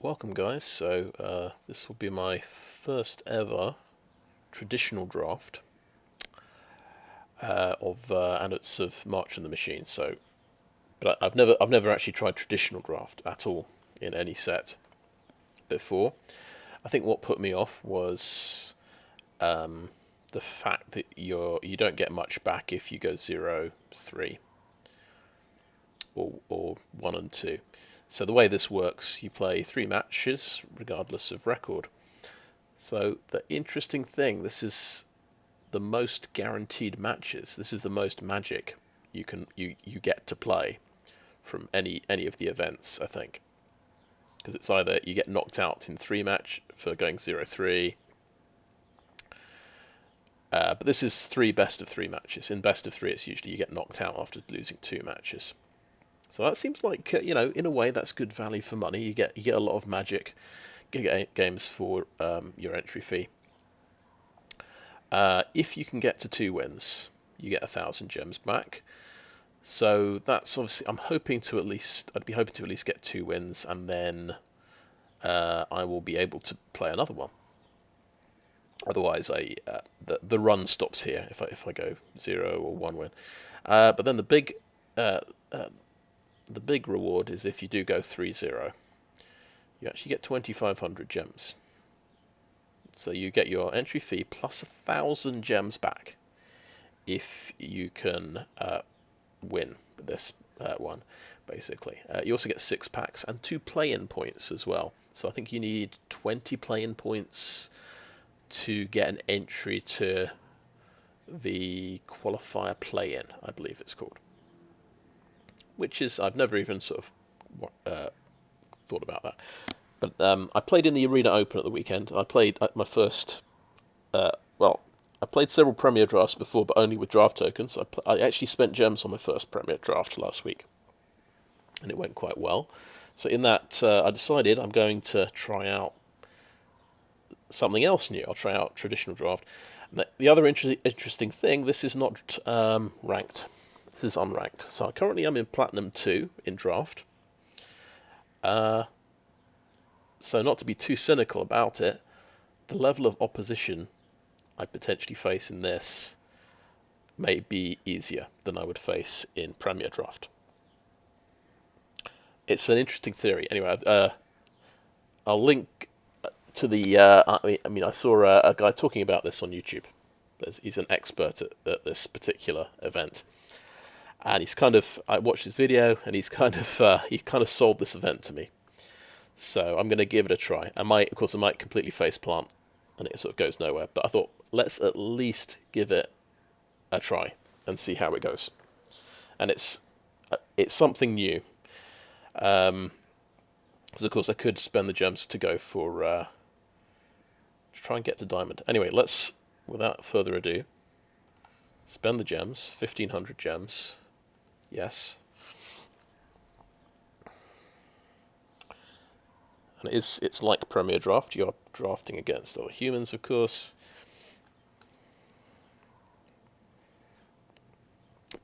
Welcome guys, so this will be my first ever traditional draft of Adults of March on the Machine. But I've never actually tried traditional draft at all in any set before. I think what put me off was the fact that you don't get much back if you go 0, 3 or 1 and 2. So the way this works, you play 3 matches regardless of record. So the interesting thing, this is the most guaranteed matches. This is the most magic you get to play from any of the events, I think. Because it's either you get knocked out in 3 match for going 0-3, but this is 3 best of 3 matches. In best of 3, it's usually you get knocked out after losing 2 matches. So that seems like in a way that's good value for money. You get a lot of magic games for your entry fee. If you can get to 2 wins, you get 1,000 gems back. So that's obviously I'd be hoping to at least get 2 wins, and then I will be able to play another one. Otherwise, the run stops here if I go 0 or 1 win. But then the big reward is if you do go 3-0, you actually get 2,500 gems. So you get your entry fee plus 1,000 gems back if you can win this one, basically. You also get 6 packs and 2 play-in points as well. So I think you need 20 play-in points to get an entry to the qualifier play-in, I believe it's called. Which is, I've never even sort of thought about that. But I played in the Arena Open at the weekend. I played my first, I played several Premier drafts before, but only with draft tokens. I actually spent gems on my first Premier draft last week, and it went quite well. So in that, I decided I'm going to try out something else new. I'll try out traditional draft. The other interesting thing, this is not ranked. This is unranked. So currently I'm in Platinum 2 in draft. So not to be too cynical about it, the level of opposition I potentially face in this may be easier than I would face in Premier Draft. It's an interesting theory. Anyway, I'll link to the... I saw a guy talking about this on YouTube. He's an expert at this particular event. And I watched his video, and he kind of sold this event to me. So I'm going to give it a try. I might completely faceplant, and it sort of goes nowhere. But I thought, let's at least give it a try and see how it goes. And it's something new. Because of course I could spend the gems to go for to try and get to diamond. Anyway, let's, without further ado, spend the gems. 1,500 gems. Yes. And it's like Premier Draft. You're drafting against other humans, of course.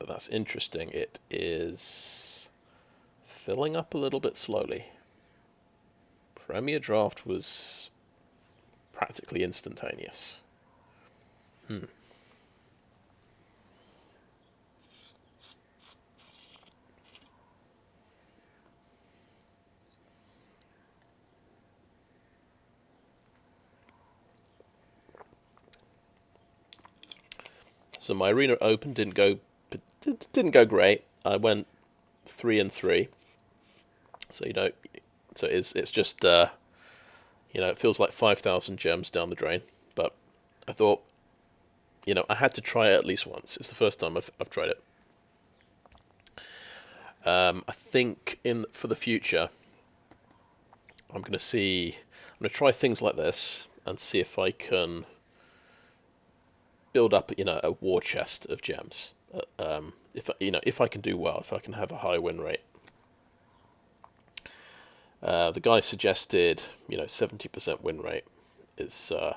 But that's interesting. It is filling up a little bit slowly. Premier Draft was practically instantaneous. So my Arena Open didn't go great. I went 3-3. So it's just it feels like 5,000 gems down the drain. But I thought, I had to try it at least once. It's the first time I've tried it. I think for the future, I'm going to try things like this and see if I can build up, a war chest of gems. If I can do well, if I can have a high win rate. The guy suggested, 70% win rate is the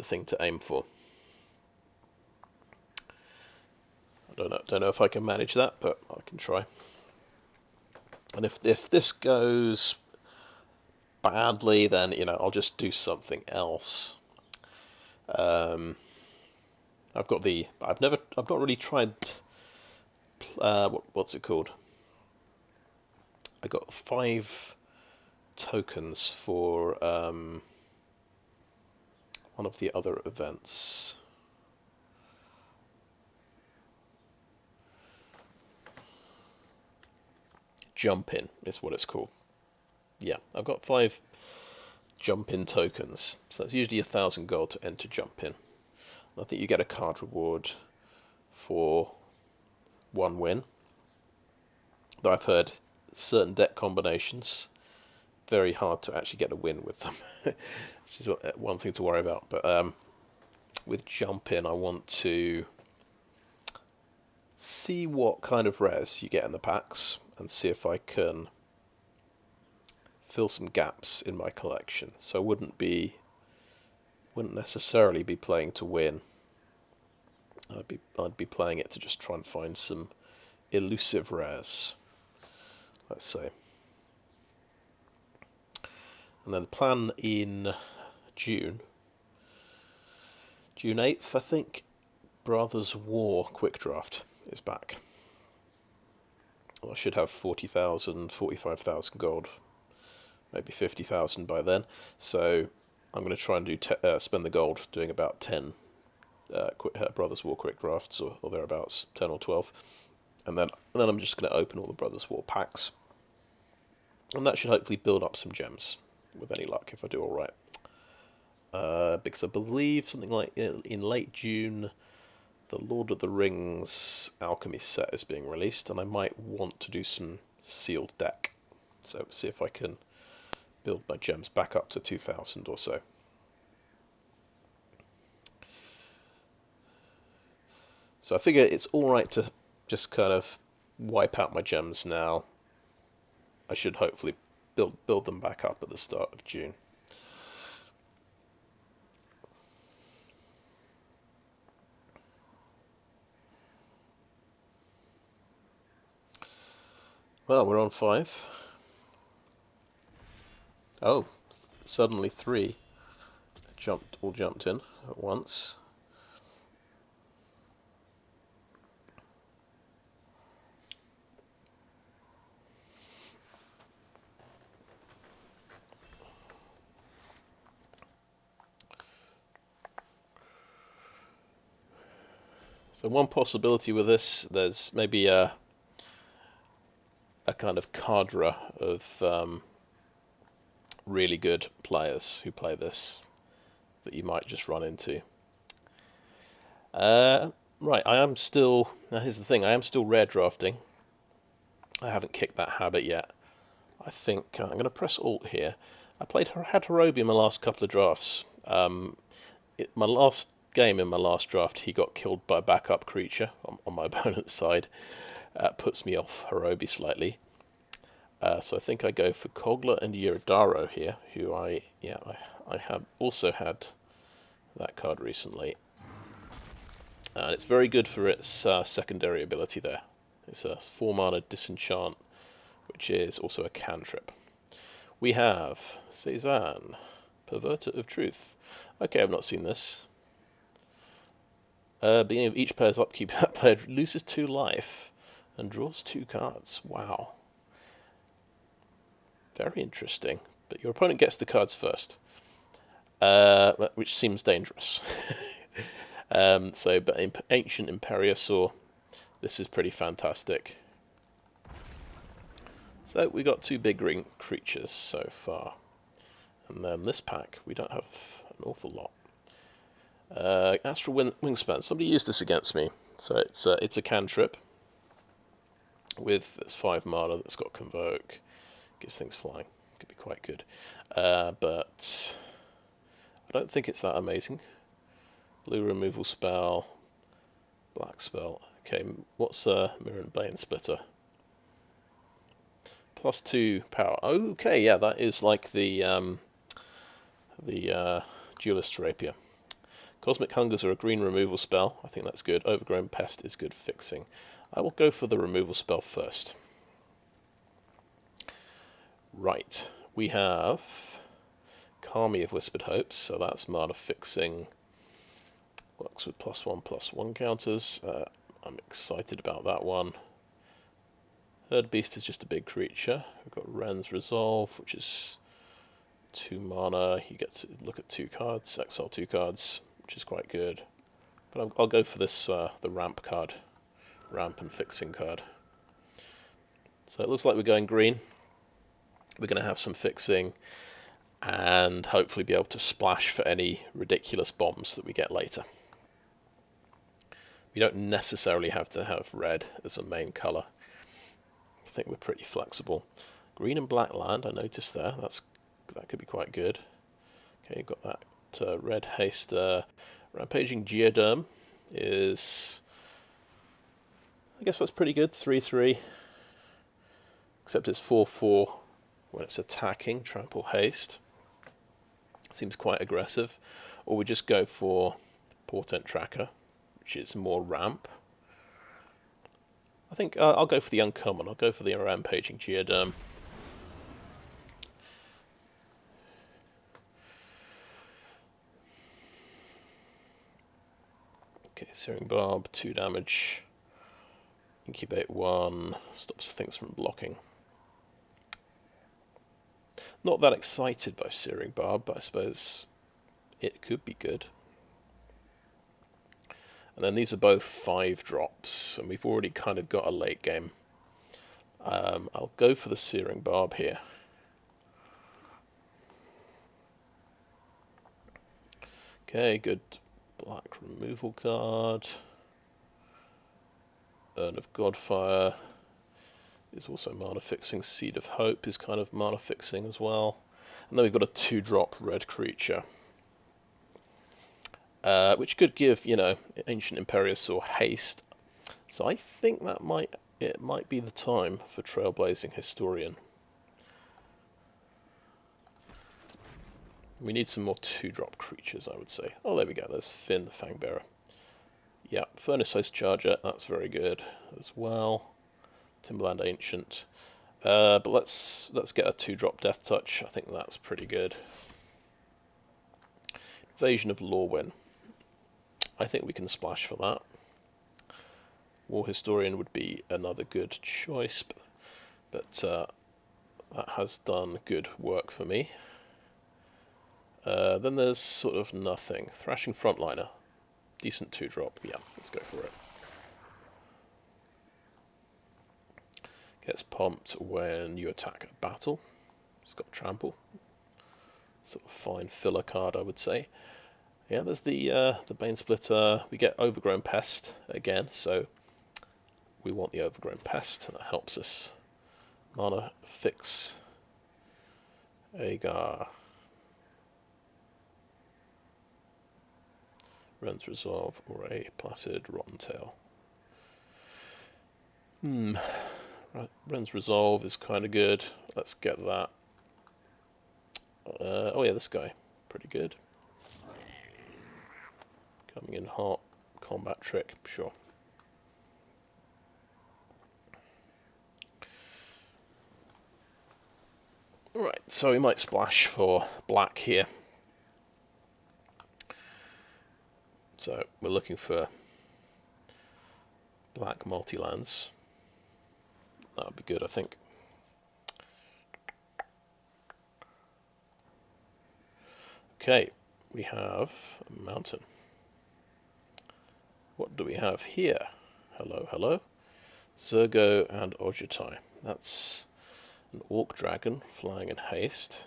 thing to aim for. I don't know if I can manage that, but I can try. And if this goes badly, then I'll just do something else. I've not really tried. What's it called? I got 5 tokens for one of the other events. Jump in is what it's called. Yeah, I've got 5 jump in tokens. So that's usually 1,000 gold to enter jump in. I think you get a card reward for 1 win. Though I've heard certain deck combinations, very hard to actually get a win with them, which is one thing to worry about. But with jump in, I want to see what kind of rares you get in the packs and see if I can fill some gaps in my collection. So I wouldn't necessarily be playing to win. I'd be playing it to just try and find some elusive rares, let's say. And then the plan in June 8th, I think, Brothers War Quick Draft is back. Well, I should have 40,000, 45,000 gold, maybe 50,000 by then. So I'm going to try and spend the gold doing about 10 Brothers War Quick Drafts or thereabouts, 10 or 12. And then I'm just going to open all the Brothers War packs. And that should hopefully build up some gems, with any luck, if I do alright. Because I believe something like in late June, the Lord of the Rings Alchemy set is being released, and I might want to do some sealed deck. So see if I can build my gems back up to 2,000 or so. So I figure it's alright to just kind of wipe out my gems now. I should hopefully build them back up at the start of June. Well, we're on 5. Oh, suddenly 3 all jumped in at once. So one possibility with this, there's maybe a kind of cadre of really good players who play this that you might just run into. Right, now here's the thing, I am still rare drafting. I haven't kicked that habit yet. I think I'm going to press Alt here. Had Hirobi in my last couple of drafts. My last game in my last draft, he got killed by a backup creature on my opponent's side. Puts me off Hirobi slightly. So I think I go for Kogla and Yuridaro here, who I have also had that card recently. And it's very good for its secondary ability there. It's a 4-mana Disenchant, which is also a cantrip. We have Cezanne, Perverter of Truth. Okay, I've not seen this. Beginning of each player's upkeep, that player loses 2 life and draws 2 cards. Wow. Very interesting. But your opponent gets the cards first, which seems dangerous. But Ancient Imperiosaur, this is pretty fantastic. So we got 2 big ring creatures so far. And then this pack, we don't have an awful lot. Astral Wingspan. Somebody used this against me. So it's a cantrip with this 5 mana that's got Convoke. Gives things flying. Could be quite good. But I don't think it's that amazing. Blue removal spell. Black spell. Okay, what's Mirror and Bane Splitter? +2 power. Okay, yeah, that is like the Duelist Rapier. Cosmic Hungers are a green removal spell. I think that's good. Overgrown Pest is good fixing. I will go for the removal spell first. Right, we have Kami of Whispered Hopes, so that's mana fixing. Works with +1/+1 counters. I'm excited about that one. Herd Beast is just a big creature. We've got Ren's Resolve, which is 2 mana. You get to look at 2 cards, exile 2 cards, which is quite good. But I'll go for this, the ramp card. Ramp and fixing card. So it looks like we're going green. We're going to have some fixing and hopefully be able to splash for any ridiculous bombs that we get later. We don't necessarily have to have red as a main colour. I think we're pretty flexible. Green and black land, I noticed there. That could be quite good. Okay, you've got that red haste. Rampaging Geoderm is... I guess that's pretty good. 3/3. Except it's 4/4 when it's attacking. Trample haste. Seems quite aggressive. Or we just go for Portent Tracker, which is more ramp. I think I'll go for the uncommon. I'll go for the Rampaging Geoderm. Okay, Searing Barb, 2 damage. Incubate 1, stops things from blocking. Not that excited by Searing Barb, but I suppose it could be good. And then these are both 5 drops, and we've already kind of got a late game. I'll go for the Searing Barb here. Okay, good black removal card. Urn of Godfire is also mana fixing. Seed of Hope is kind of mana fixing as well. And then we've got a 2-drop red creature, which could give, you know, Ancient Imperiosaur haste. So I think that might be the time for Trailblazing Historian. We need some more 2-drop creatures, I would say. Oh, there we go. There's Finn the Fangbearer. Yeah, Furnace Host Charger, that's very good as well. Timberland Ancient. But let's get a 2-drop Death Touch. I think that's pretty good. Invasion of Lorwyn. I think we can splash for that. War Historian would be another good choice, but that has done good work for me. Then there's sort of nothing. Thrashing Frontliner. Decent 2-drop. Yeah, let's go for it. Gets pumped when you attack a battle. It's got Trample. Sort of fine filler card, I would say. Yeah, there's the Bane Splitter. We get Overgrown Pest again, so we want the Overgrown Pest. That helps us mana fix Agar. Ren's Resolve or a Placid Rotten Tail. Ren's Resolve is kind of good. Let's get that. Oh yeah, this guy. Pretty good. Coming in hot. Combat Trick, sure. Alright, so we might splash for black here. So we're looking for black multi-lands. That would be good, I think. Okay, we have a mountain. What do we have here? Hello, hello. Zergo and Ojutai. That's an Orc Dragon flying in haste.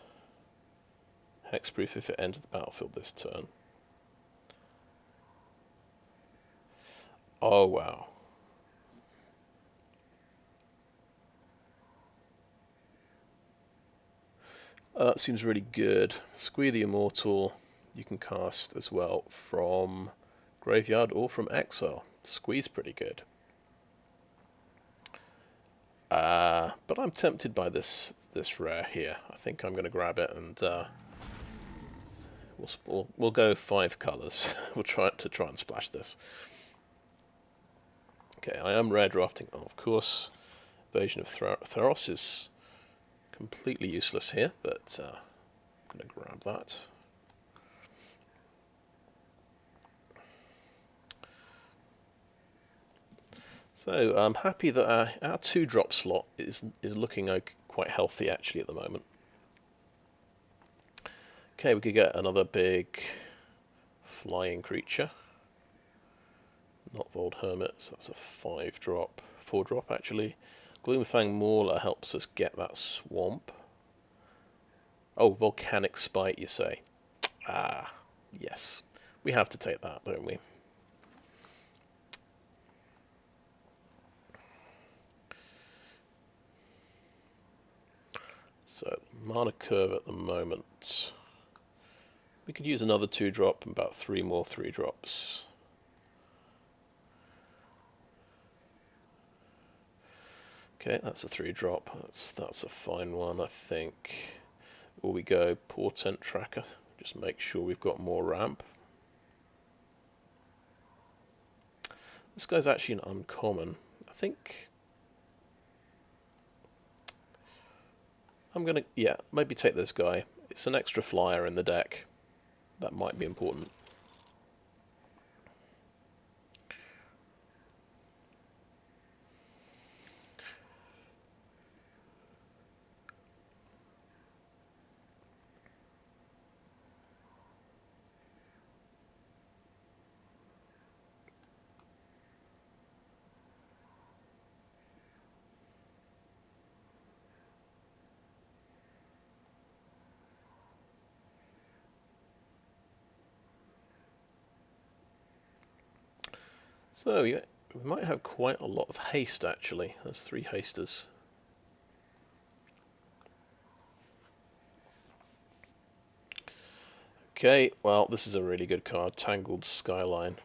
Hexproof if it entered the battlefield this turn. Oh, wow. That seems really good. Squee the Immortal you can cast as well from Graveyard or from Exile. Squee's pretty good. But I'm tempted by this rare here. I think I'm going to grab it and we'll go 5 colours. We'll try and splash this. Okay, I am rare drafting, of course. Invasion of Theros is Completely useless here, but I'm going to grab that. So I'm happy that our 2-drop slot is looking quite healthy actually at the moment. Okay, we could get another big flying creature. Not Vold Hermit, so that's a 5-drop, 4-drop actually. Gloomfang Mauler helps us get that swamp. Oh, Volcanic Spite, you say? Ah, yes. We have to take that, don't we? So, mana curve at the moment. We could use another 2-drop and about 3 more 3-drops. Okay, that's a 3-drop. That's a fine one, I think. Or we go Portent Tracker. Just make sure we've got more ramp. This guy's actually an uncommon. I think I'm gonna, yeah, maybe take this guy. It's an extra flyer in the deck. That might be important. So, yeah, we might have quite a lot of haste, actually. There's 3 hasters. Okay, well, this is a really good card. Tangled Skyline.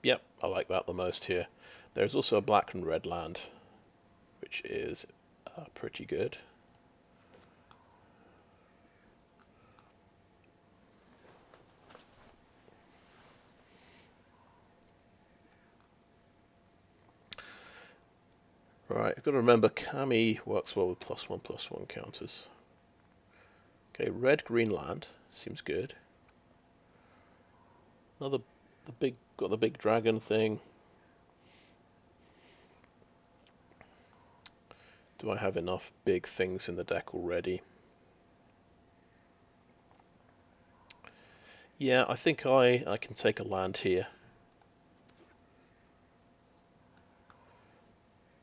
Yep, I like that the most here. There's also a black and red land, which is pretty good. Right, I've got to remember Kami works well with +1/+1 counters. Okay, red-green land seems good. Got the big dragon thing. Do I have enough big things in the deck already? Yeah, I think I can take a land here.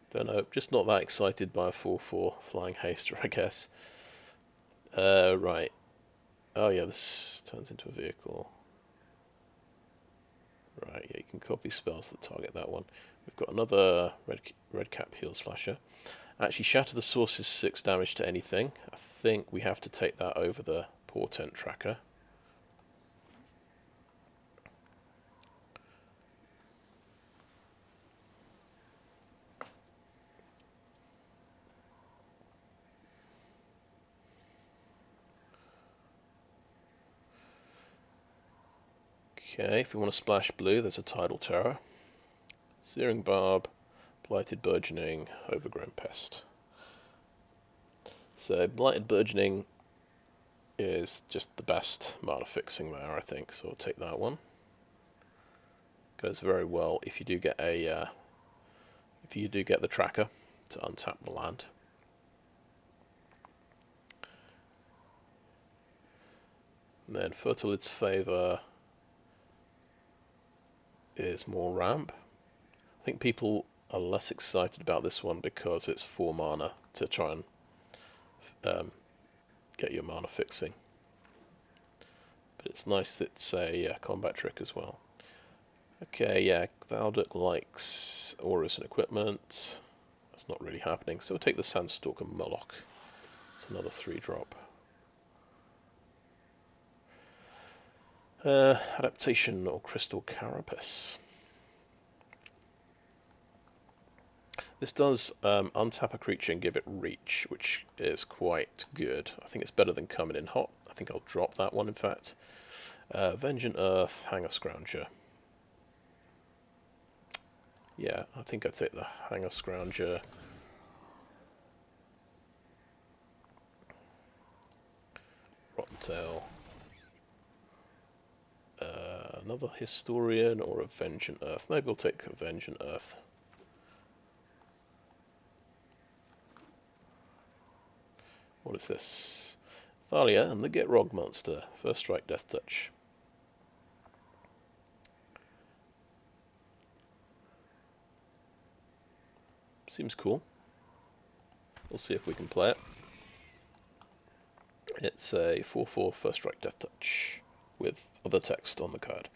Don't know, just not that excited by a 4/4 flying haster, I guess. Right. Oh yeah, this turns into a vehicle. Right, yeah, you can copy spells that target that one. We've got another red cap heal slasher. Actually, Shatter the Source is 6 damage to anything. I think we have to take that over the Portent Tracker. Okay, if we want to splash blue, there's a Tidal Terror. Searing Barb, Blighted Burgeoning, Overgrown Pest. So, Blighted Burgeoning is just the best mana fixing there, I think, so I'll take that one. Goes very well if you do get a the tracker to untap the land. And then Fertilid's Favour is more ramp. I think people are less excited about this one because it's 4 mana to try and get your mana fixing. But it's nice that it's a combat trick as well. Okay, yeah, Valduk likes auras and equipment. That's not really happening, so we'll take the Sandstalker Moloch. It's another 3-drop. Adaptation or Crystal Carapace. This does untap a creature and give it reach, which is quite good. I think it's better than coming in hot. I think I'll drop that one, in fact. Vengeant Earth, Hanger Scrounger. Yeah, I think I take the Hanger Scrounger. Rotten Tail. Another Historian or a Vengeant Earth. Maybe we'll take a Vengeant Earth. What is this? Thalia and the Get Rog Monster. First strike, Death Touch. Seems cool. We'll see if we can play it. It's a 4/4 first strike, Death Touch with other text on the card.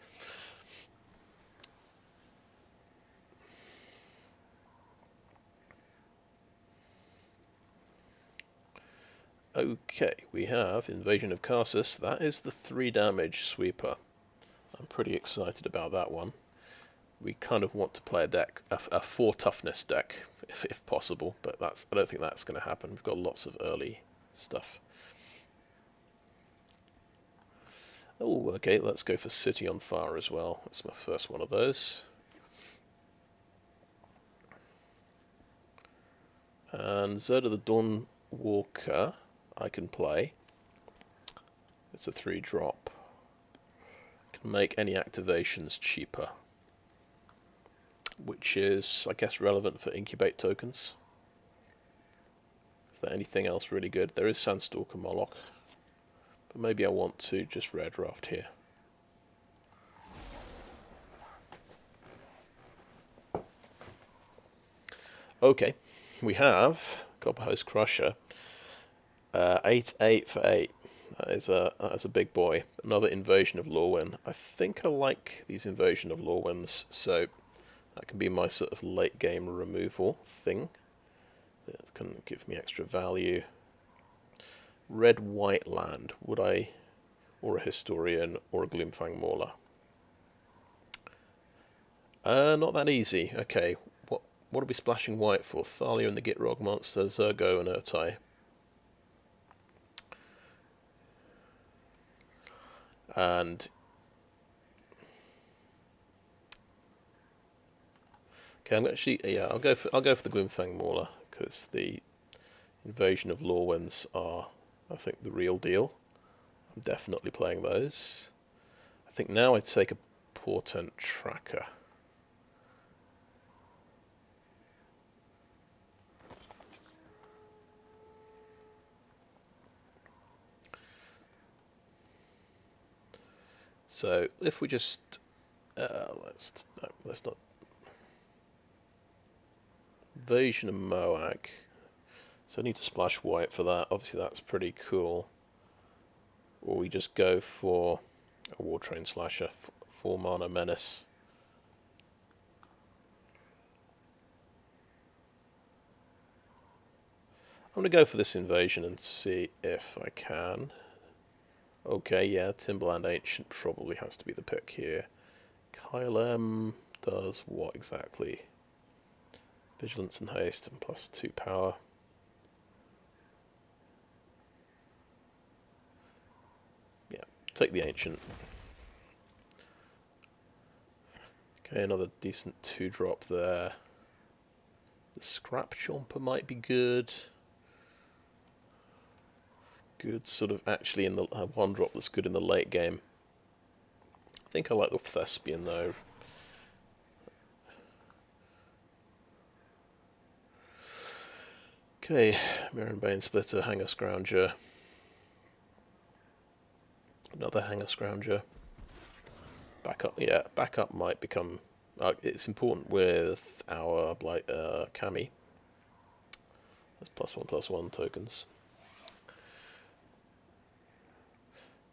Okay, we have Invasion of Karsus. That is the 3 damage sweeper. I'm pretty excited about that one. We kind of want to play a deck, a 4 toughness deck, if possible, but I don't think that's going to happen. We've got lots of early stuff. Oh, okay, let's go for City on Fire as well. That's my first one of those. And Zerda the Dawn Walker, I can play. It's a 3-drop. Can make any activations cheaper, which is, I guess, relevant for incubate tokens. Is there anything else really good? There is Sandstalker Moloch, but maybe I want to just rare draft here. Okay, we have Copperhost Crusher. 8/8 for 8. That is a big boy. Another Invasion of Lorwyn. I think I like these Invasion of Lorwyns, so that can be my sort of late game removal thing. That can give me extra value. Red-white land. Would I, or a Historian, or a Gloomfang Mauler? Not that easy. Okay, what are we splashing white for? Thalia and the Gitrog Monster, Zergo and Urtai. And okay, I'll go for the Gloomfang Mauler, because the Invasion of Lorwyns are, I think, the real deal. I'm definitely playing those. I think now I'd take a Portent Tracker. So if we just let's not. Invasion of Moag. So I need to splash white for that. Obviously that's pretty cool. Or we just go for a War Train Slasher, 4 mana Menace. I'm going to go for this invasion and see if I can. Okay, yeah, Timberland Ancient probably has to be the pick here. Kylem does what exactly? Vigilance and Haste and +2 power. Yeah, take the Ancient. Okay, another decent 2-drop there. The Scrap Chomper might be good. Good sort of actually in the 1-drop that's good in the late game. I think I like the Thespian though. Okay, Mirren Bane Splitter, Hanger Scrounger. Another Hanger Scrounger. Backup, yeah, backup might become... it's important with our Kami. That's +1/+1 tokens.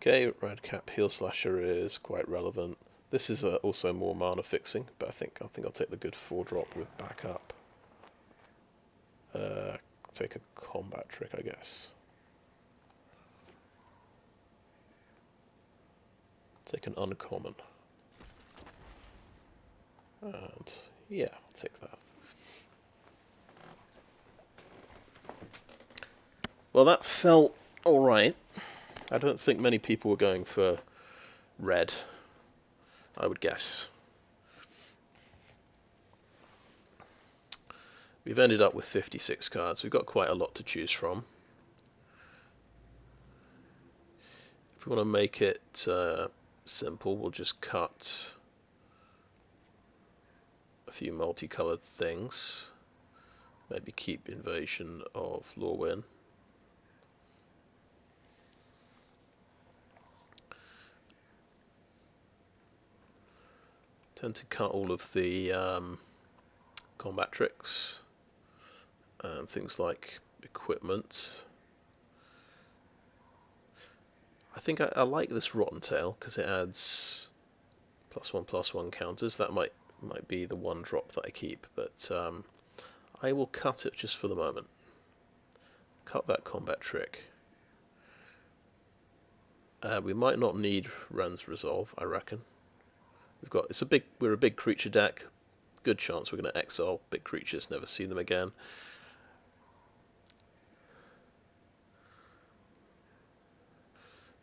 Okay, Radcap Heel Slasher is quite relevant. This is also more mana fixing, but I think I'll take the good 4-drop with backup. Take a combat trick, I guess. Take an uncommon. And yeah, I'll take that. Well, that felt alright. I don't think many people were going for red, I would guess. we've ended up with 56 cards. We've got quite a lot to choose from. If we want to make it simple, we'll just cut a few multicolored things. Maybe keep Invasion of Lorwyn. Tend to cut all of the combat tricks and things like equipment. I think I like this Rotten Tail because it adds +1/+1 counters. That might be the one drop that I keep, but I will cut it just for the moment. Cut that combat trick. We might not need Ran's Resolve, I reckon. We're a big creature deck. Good chance we're going to exile big creatures, never see them again.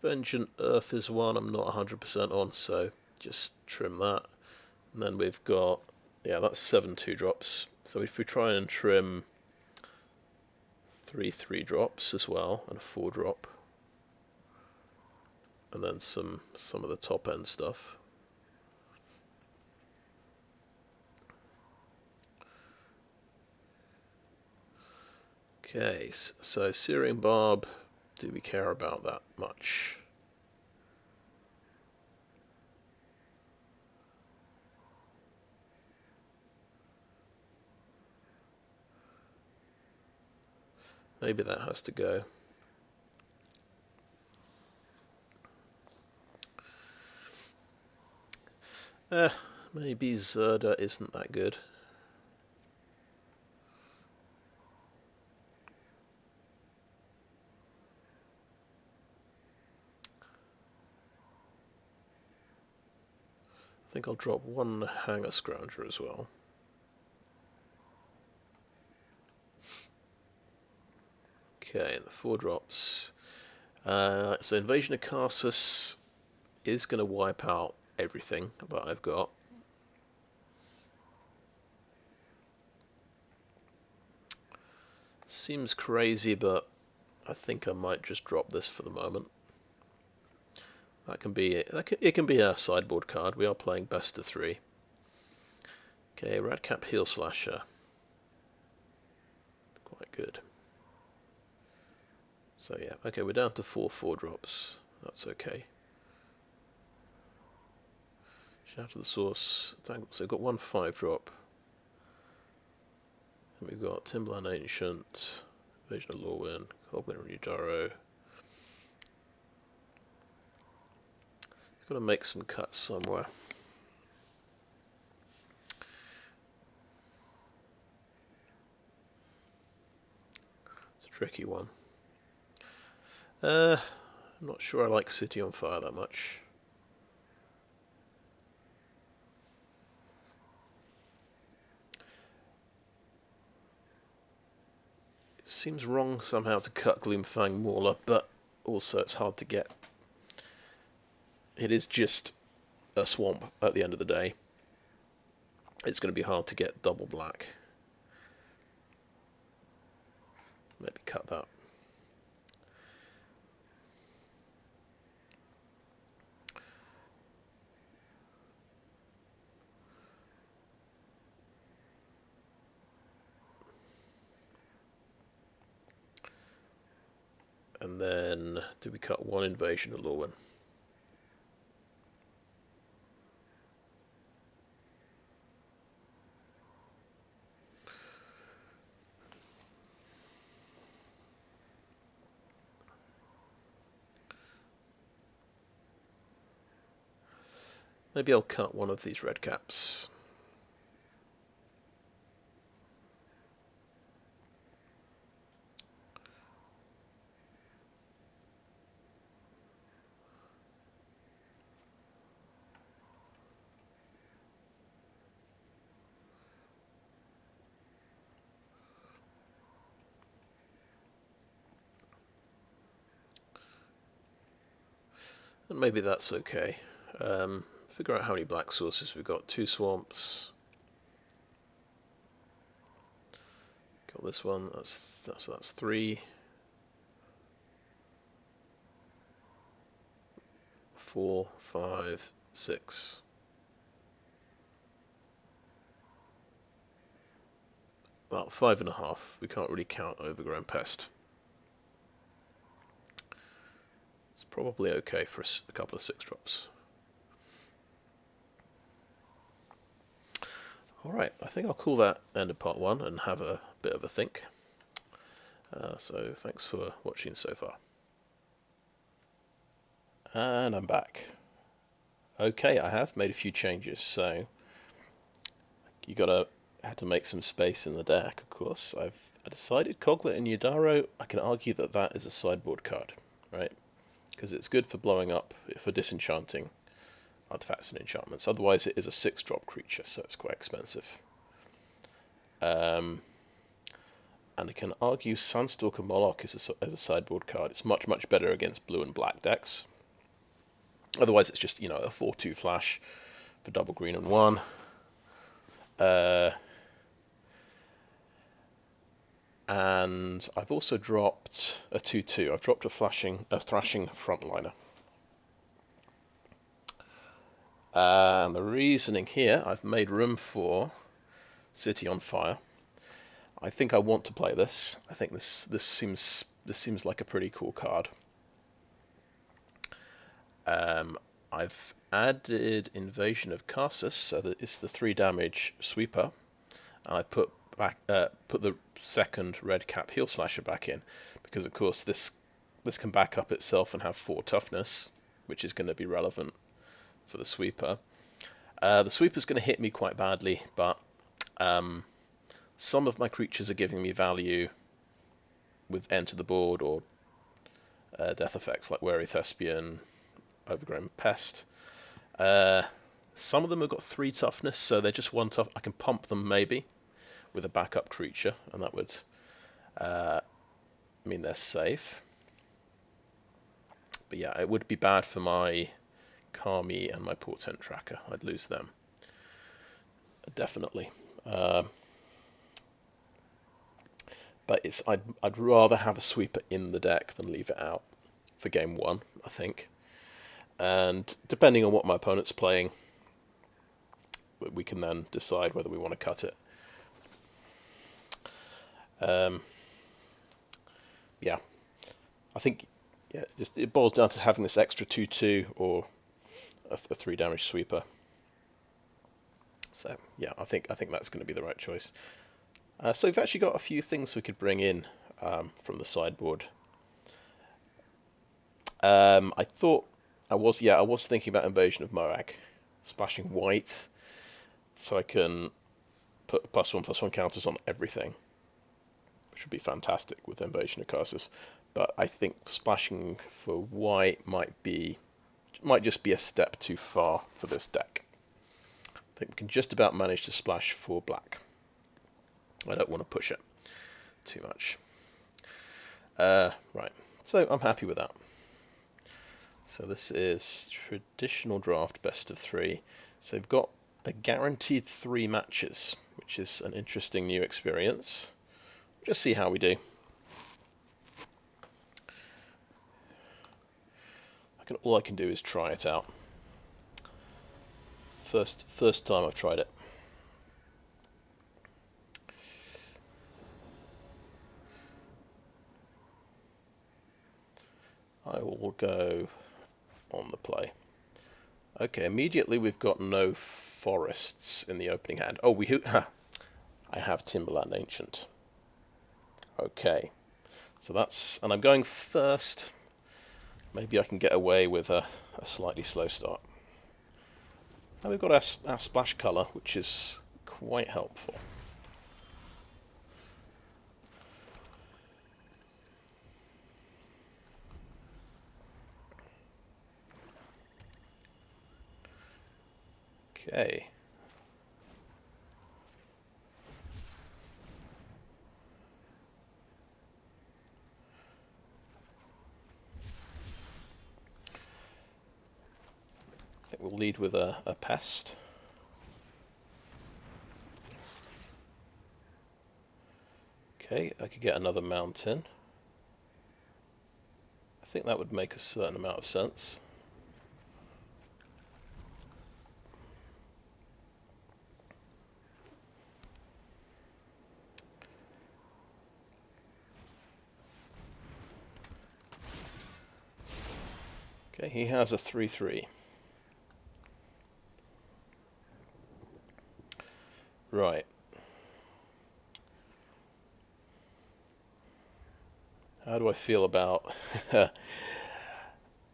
Vengeant Earth is one I'm not 100% on, so just trim that. And then we've got, yeah, that's 7 2-drops. So if we try and trim 3 3-drops as well, and a 4-drop, and then some of the top end stuff. Okay, so Searing Barb, do we care about that much? Maybe that has to go. Maybe Zerda isn't that good. I think I'll drop 1 Hanger Scrounger as well. Okay, the 4 drops. So Invasion of Karsus is going to wipe out everything that I've got. Seems crazy, but I think I might just drop this for the moment. That can be it can be a sideboard card. We are playing best of 3. Okay, Radcap Heel Slasher. Quite good. So yeah, okay, we're down to 4 4-drops. That's okay. Shatter the Source. So we've got 1 5-drop. And we've got Timberland Ancient, Invasion of Lorwyn, Goblin Renudaro. Got to make some cuts somewhere. It's a tricky one. I'm not sure I like City on Fire that much. It seems wrong somehow to cut Gloomfang Mauler, but also it's hard to get. It is just a swamp at the end of the day. It's going to be hard to get double black. Maybe cut that. And then, do we cut 1 Invasion of Lorwyn? Maybe I'll cut 1 of these red caps. And maybe that's okay. Figure out how many black sources we've got. 2 swamps. Got this one. That's 3, 4, 5, 6. Well, 5.5. We can't really count overgrown pest. It's probably okay for a couple of 6-drops. Alright, I think I'll call that end of part 1 and have a bit of a think. So thanks for watching so far. And I'm back. Okay, I have made a few changes, so had to make some space in the deck, of course. I decided Coglet and Yadaro, I can argue that that is a sideboard card, right? Because it's good for blowing up, for disenchanting artifacts and enchantments. Otherwise it is a 6-drop creature, so it's quite expensive. And I can argue Sunstalker Moloch is as a sideboard card. It's much, much better against blue and black decks. Otherwise it's just, a 4/2 flash for double green and 1. And I've also dropped a 2/2. I've dropped a thrashing frontliner. And the reasoning here, I've made room for City on Fire. I think I want to play this. I think this seems like a pretty cool card. I've added Invasion of Karsus, so that it's the 3 damage sweeper. I put the second red cap heal slasher back in, because of course this can back up itself and have 4 toughness, which is going to be relevant for the sweeper. The sweeper's going to hit me quite badly, but some of my creatures are giving me value with enter the board or death effects like Wary Thespian, Overgrown Pest. Some of them have got 3 toughness, so they're just 1 tough. I can pump them maybe with a backup creature, and that would mean they're safe. But yeah, it would be bad for my Kami and my Portent Tracker. I'd lose them. Definitely. But I'd rather have a sweeper in the deck than leave it out for game 1, I think. And depending on what my opponent's playing, we can then decide whether we want to cut it. Yeah, I think it boils down to having this extra 2/2 or a 3 damage sweeper. So yeah, I think that's going to be the right choice. So we've actually got a few things we could bring in from the sideboard. I was thinking about Invasion of Moag, splashing white, so I can put +1/+1 counters on everything, which would be fantastic with Invasion of Karsus. But I think splashing for white might just be a step too far for this deck. I think we can just about manage to splash for black. I don't want to push it too much. Right, so I'm happy with that. So this is traditional draft best of 3. So we've got a guaranteed 3 matches, which is an interesting new experience. Just see how we do. All I can do is try it out. First time I've tried it. I will go on the play. Okay, immediately we've got no forests in the opening hand. Oh, I have Timberland Ancient. Okay, so and I'm going first. Maybe I can get away with a slightly slow start. Now we've got our splash colour, which is quite helpful. Okay. I think we'll lead with a pest. Okay, I could get another mountain. I think that would make a certain amount of sense. Okay, he has a 3/3. Right. How do I feel about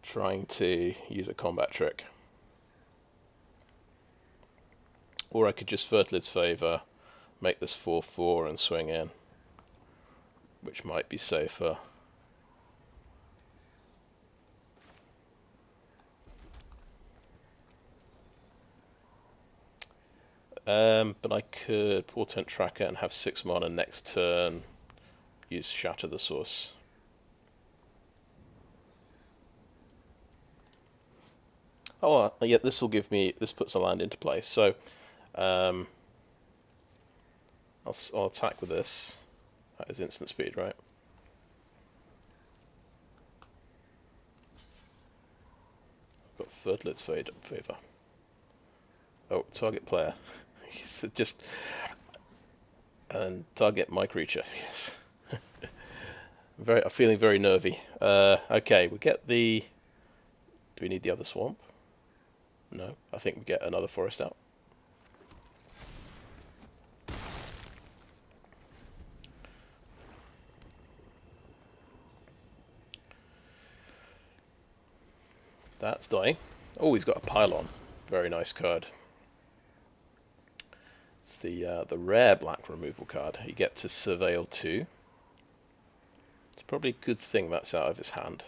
trying to use a combat trick? Or I could just Fertilid's Favour, make this 4/4 and swing in, which might be safer. But I could Portent Tracker and have 6 mana next turn, use Shatter the Source. Oh, yeah, this will give me, this puts a land into play, so I'll attack with this. That is instant speed, right? Got Fertilid's Favour. Oh, target player. Just, and target my creature, yes. I'm feeling very nervy. Okay, we get the... Do we need the other swamp? No, I think we get another forest out. That's dying. Oh, he's got a pylon. Very nice card. It's the rare black removal card. You get to Surveil 2. It's probably a good thing that's out of his hand.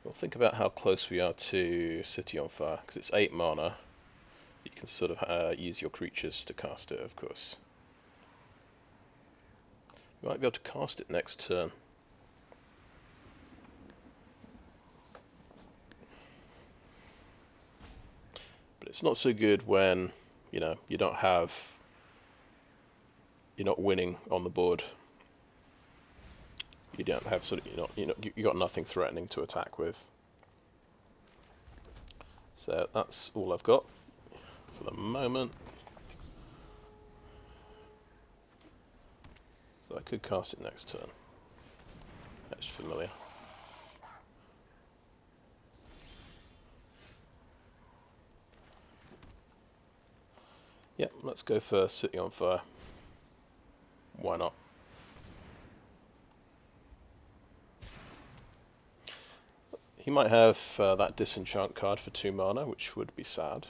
We'll think about how close we are to City on Fire, because it's 8 mana. You can sort of use your creatures to cast it, of course. You might be able to cast it next turn. But it's not so good when, you know, you don't have... You're not winning on the board. You don't have sort of, you got nothing threatening to attack with. So that's all I've got for the moment. So I could cast it next turn. That's familiar. Yep, let's go for City on Fire. Why not? He might have that disenchant card for 2 mana, which would be sad.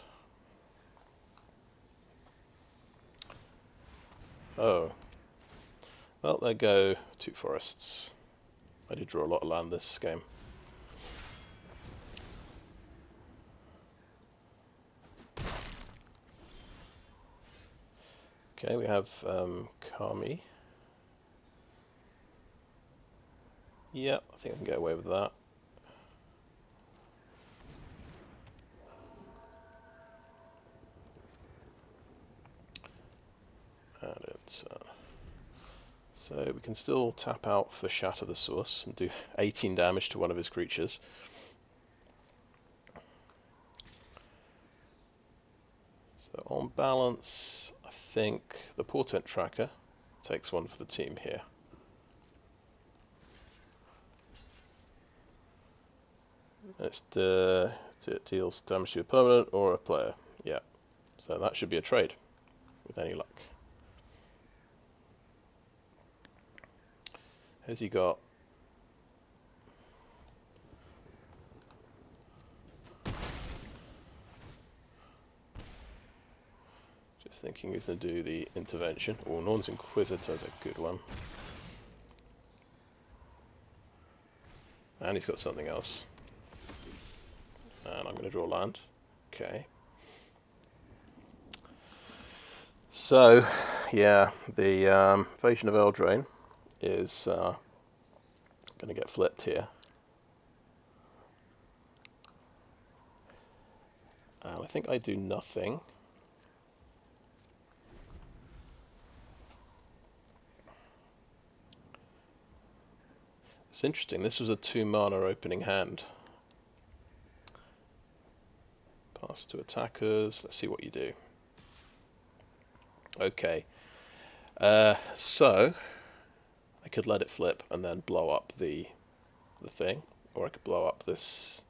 Oh. Well, there go 2 forests. I did draw a lot of land this game. Okay, we have Kami. Yep, I think I can get away with that. And it's... So we can still tap out for Shatter the Source and do 18 damage to one of his creatures. So on balance, I think the Portent Tracker takes 1 for the team here. It deals damage to a permanent or a player. Yeah, so that should be a trade with any luck. Has he got... Just thinking he's going to do the intervention. Oh, Norn's Inquisitor is a good one. And he's got something else. And I'm going to draw land. Okay. So, yeah, the Invasion of Eldraine is going to get flipped here. I think I do nothing. It's interesting, this was a 2-mana opening hand. Pass to attackers, let's see what you do. Okay, so I could let it flip and then blow up the thing, or I could blow up this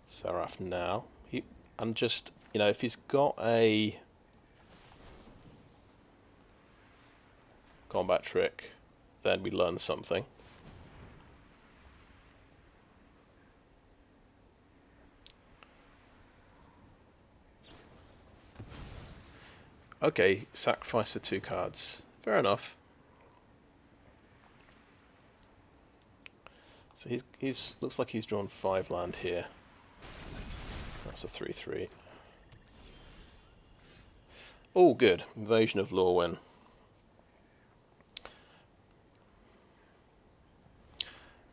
Seraph now. And just, you know, if he's got a combat trick, then we learn something. Okay, sacrifice for 2 cards. Fair enough. So he's looks like he's drawn 5 land here. That's a 3/3. Oh, good. Invasion of Lorwyn.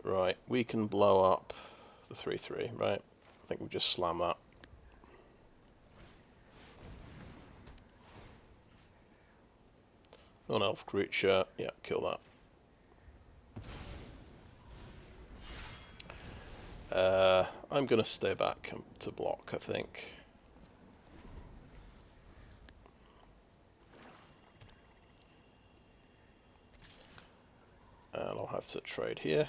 Right, we can blow up the 3/3, right? I think we just slam that. Non-elf creature, yeah, kill that. I'm going to stay back to block, I think. And I'll have to trade here.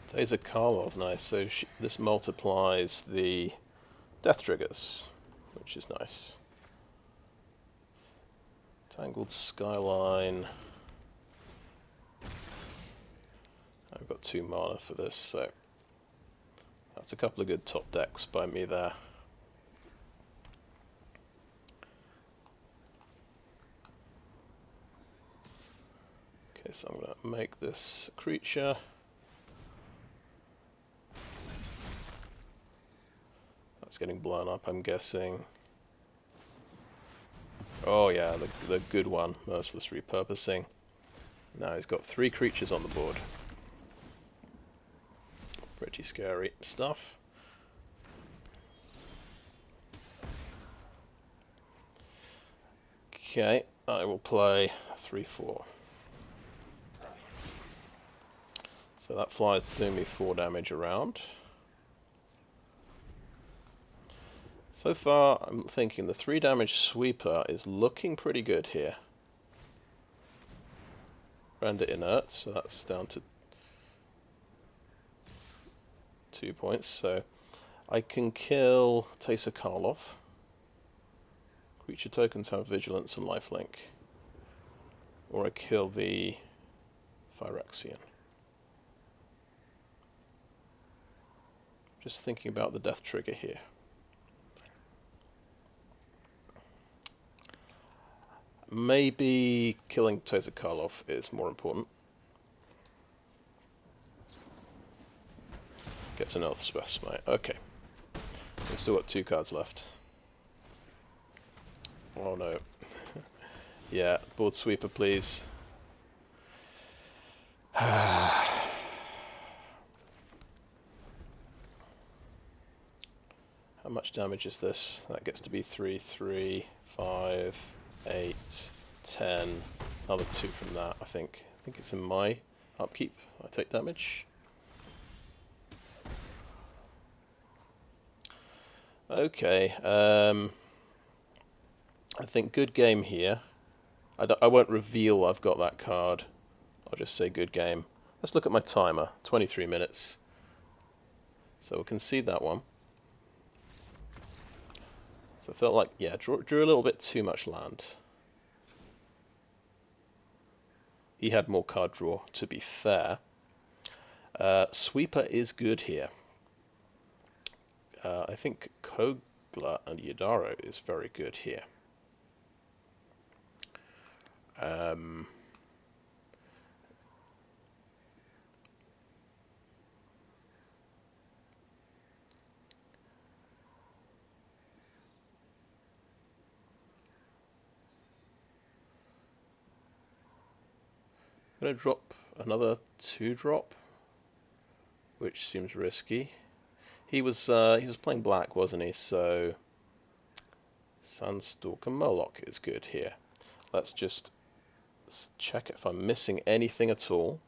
Taser Karlov, nice. So this multiplies the death triggers, which is nice. Tangled Skyline. I've got 2 mana for this, so that's a couple of good top decks by me there. Okay, so I'm going to make this creature. That's getting blown up, I'm guessing. Oh yeah, the good one, Merciless Repurposing. Now he's got 3 creatures on the board. Pretty scary stuff. Okay, I will play 3/4. So that fly's doing me 4 damage around. So far, I'm thinking the 3 damage sweeper is looking pretty good here. Render inert, so that's down to 2 points. So I can kill Taser Karlov. Creature tokens have vigilance and lifelink. Or I kill the Phyrexian. Just thinking about the death trigger here. Maybe killing Taser Karlov is more important. Gets an Earth Specimen. Okay. We've still got 2 cards left. Oh no. Yeah, board sweeper please. How much damage is this? That gets to be 3, 3, 5, 8, 10. Another 2 from that, I think. I think it's in my upkeep. I take damage. Okay, I think good game here. I won't reveal I've got that card. I'll just say good game. Let's look at my timer. 23 minutes. So we'll concede that one. So I felt like, yeah, drew a little bit too much land. He had more card draw, to be fair. Sweeper is good here. I think Kogla and Yadaro is very good here. I'm going to drop another 2-drop. which seems risky. He was playing black, wasn't he? So Sandstalker Moloch is good here. Let's just check if I'm missing anything at all.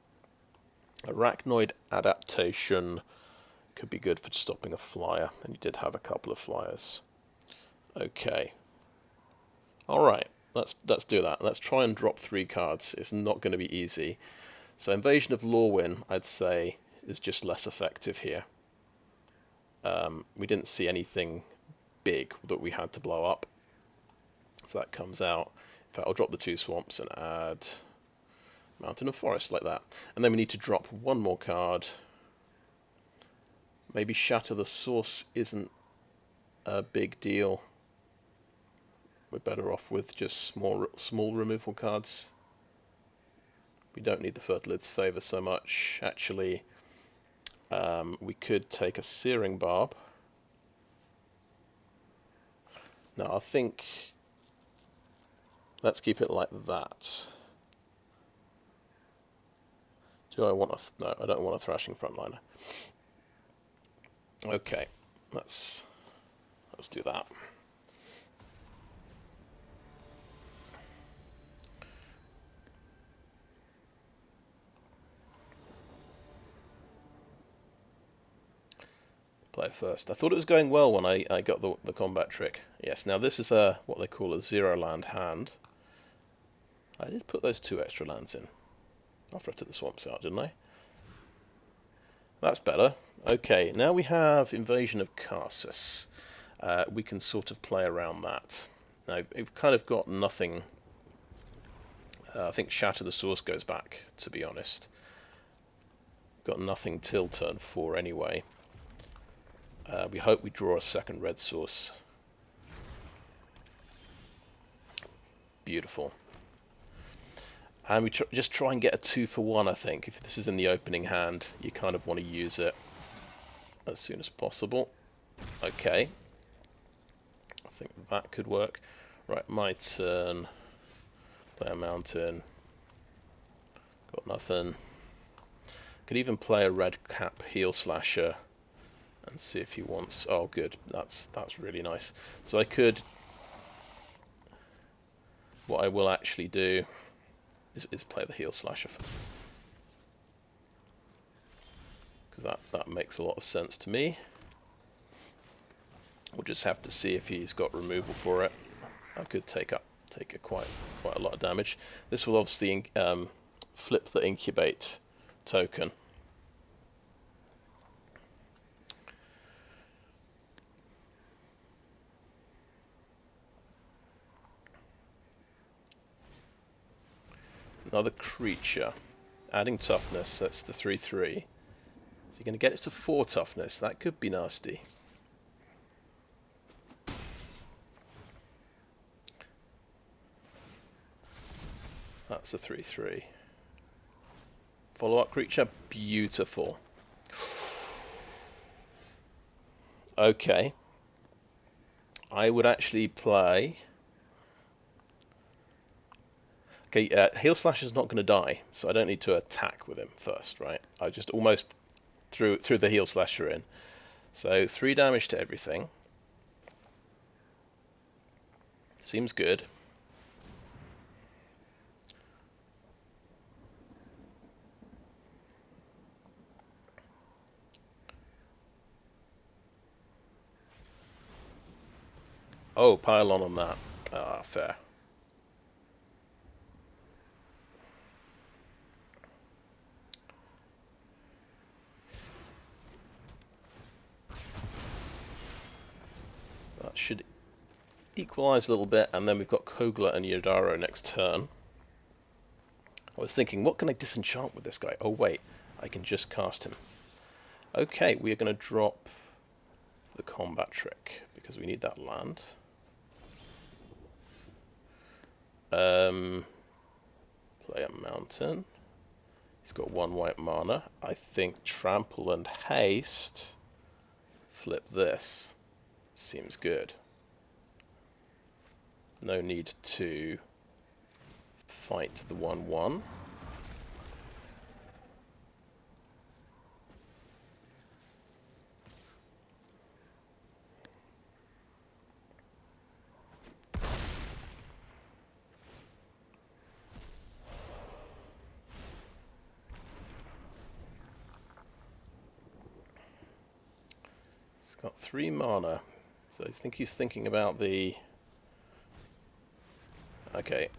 Arachnoid Adaptation could be good for stopping a flyer, and you did have a couple of flyers. Okay. Alright, let's do that. Let's try and drop 3 cards. It's not going to be easy. So Invasion of Lorwyn, I'd say, is just less effective here. We didn't see anything big that we had to blow up. So that comes out. In fact, I'll drop the 2 swamps and add Mountain and Forest like that. And then we need to drop 1 more card. Maybe Shatter the Source isn't a big deal. We're better off with just small removal cards. We don't need the Fertilid's Favor so much. Actually, we could take a Searing Barb. Now, I think let's keep it like that. Do I want a... No, I don't want a Thrashing Frontliner. Okay, let's do that. Play first. I thought it was going well when I got the combat trick. Yes, now this is what they call a 0-land hand. I did put those 2 extra lands in after I took the swamps out, didn't I? That's better. Okay, now we have Invasion of Karsus. We can sort of play around that. Now, we've kind of got nothing. I think Shatter the Source goes back, to be honest. Got nothing till turn 4 anyway. We hope we draw a second red source. Beautiful. And we just try and get a 2-for-1, I think. If this is in the opening hand, you kind of want to use it as soon as possible. Okay. I think that could work. Right, my turn. Play a mountain. Got nothing. Could even play a red cap heel slasher and see if he wants... Oh, good. That's really nice. So I could... What I will actually do is play the heel slasher, because that makes a lot of sense to me. We'll just have to see if he's got removal for it. I could take quite a lot of damage. This will obviously flip the incubate token. Another creature. Adding toughness, that's the 3/3. So you're going to get it to 4 toughness. That could be nasty. That's a 3/3. Follow-up creature, beautiful. Okay. I would actually play... Okay, Heel Slash is not going to die, so I don't need to attack with him first, right? I just almost threw the Heel Slasher in. So 3 damage to everything. Seems good. Oh, pile on that. Ah, fair. That should equalise a little bit, and then we've got Kogla and Yodaro next turn. I was thinking, what can I disenchant with this guy? Oh wait, I can just cast him. Okay, we are going to drop the combat trick, because we need that land. Play a mountain. He's got 1 white mana. I think Trample and Haste. Flip this. Seems good. No need to fight the 1/1. got 3 mana. So I think he's thinking about the... Okay.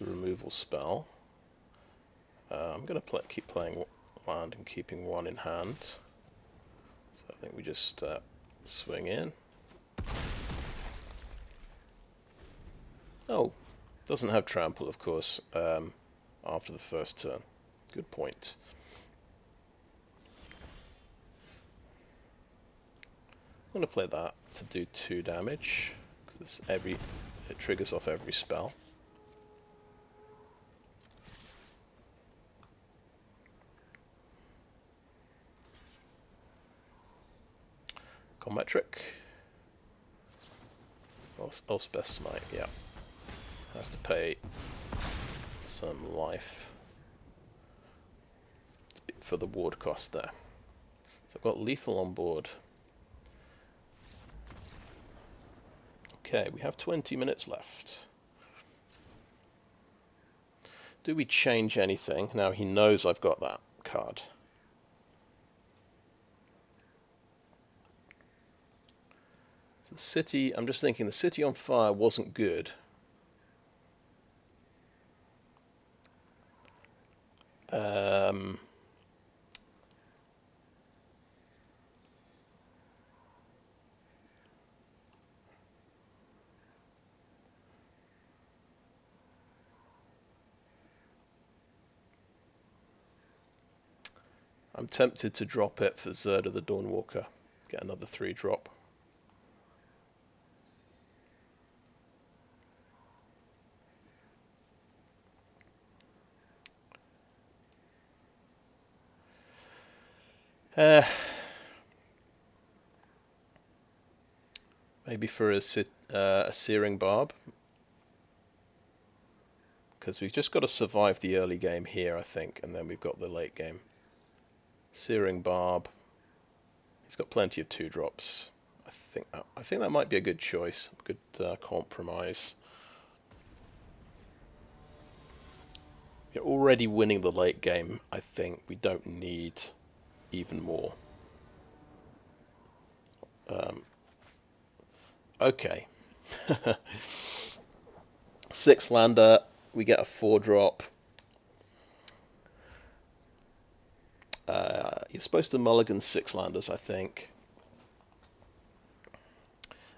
The removal spell. I'm going to keep playing land and keeping 1 in hand. So I think we just swing in. Oh, doesn't have trample, of course, after the first turn. Good point. I'm going to play that to do 2 damage, because it triggers off every spell. Combat trick. Elspeth Smite, yeah. Has to pay some life for the ward cost there. So I've got lethal on board. Okay, we have 20 minutes left. Do we change anything? Now he knows I've got that card. So the city, I'm just thinking the city on fire wasn't good. I'm tempted to drop it for Zerda the Dawnwalker. Get another 3 drop. Maybe for a Searing Barb. Because we've just got to survive the early game here, I think, and then we've got the late game. Searing Barb. He's got plenty of 2 drops. I think that might be a good choice, a good compromise. We're already winning the late game. I think we don't need even more. Okay. 6 lander. We get a 4 drop. You're supposed to mulligan 6 landers, I think.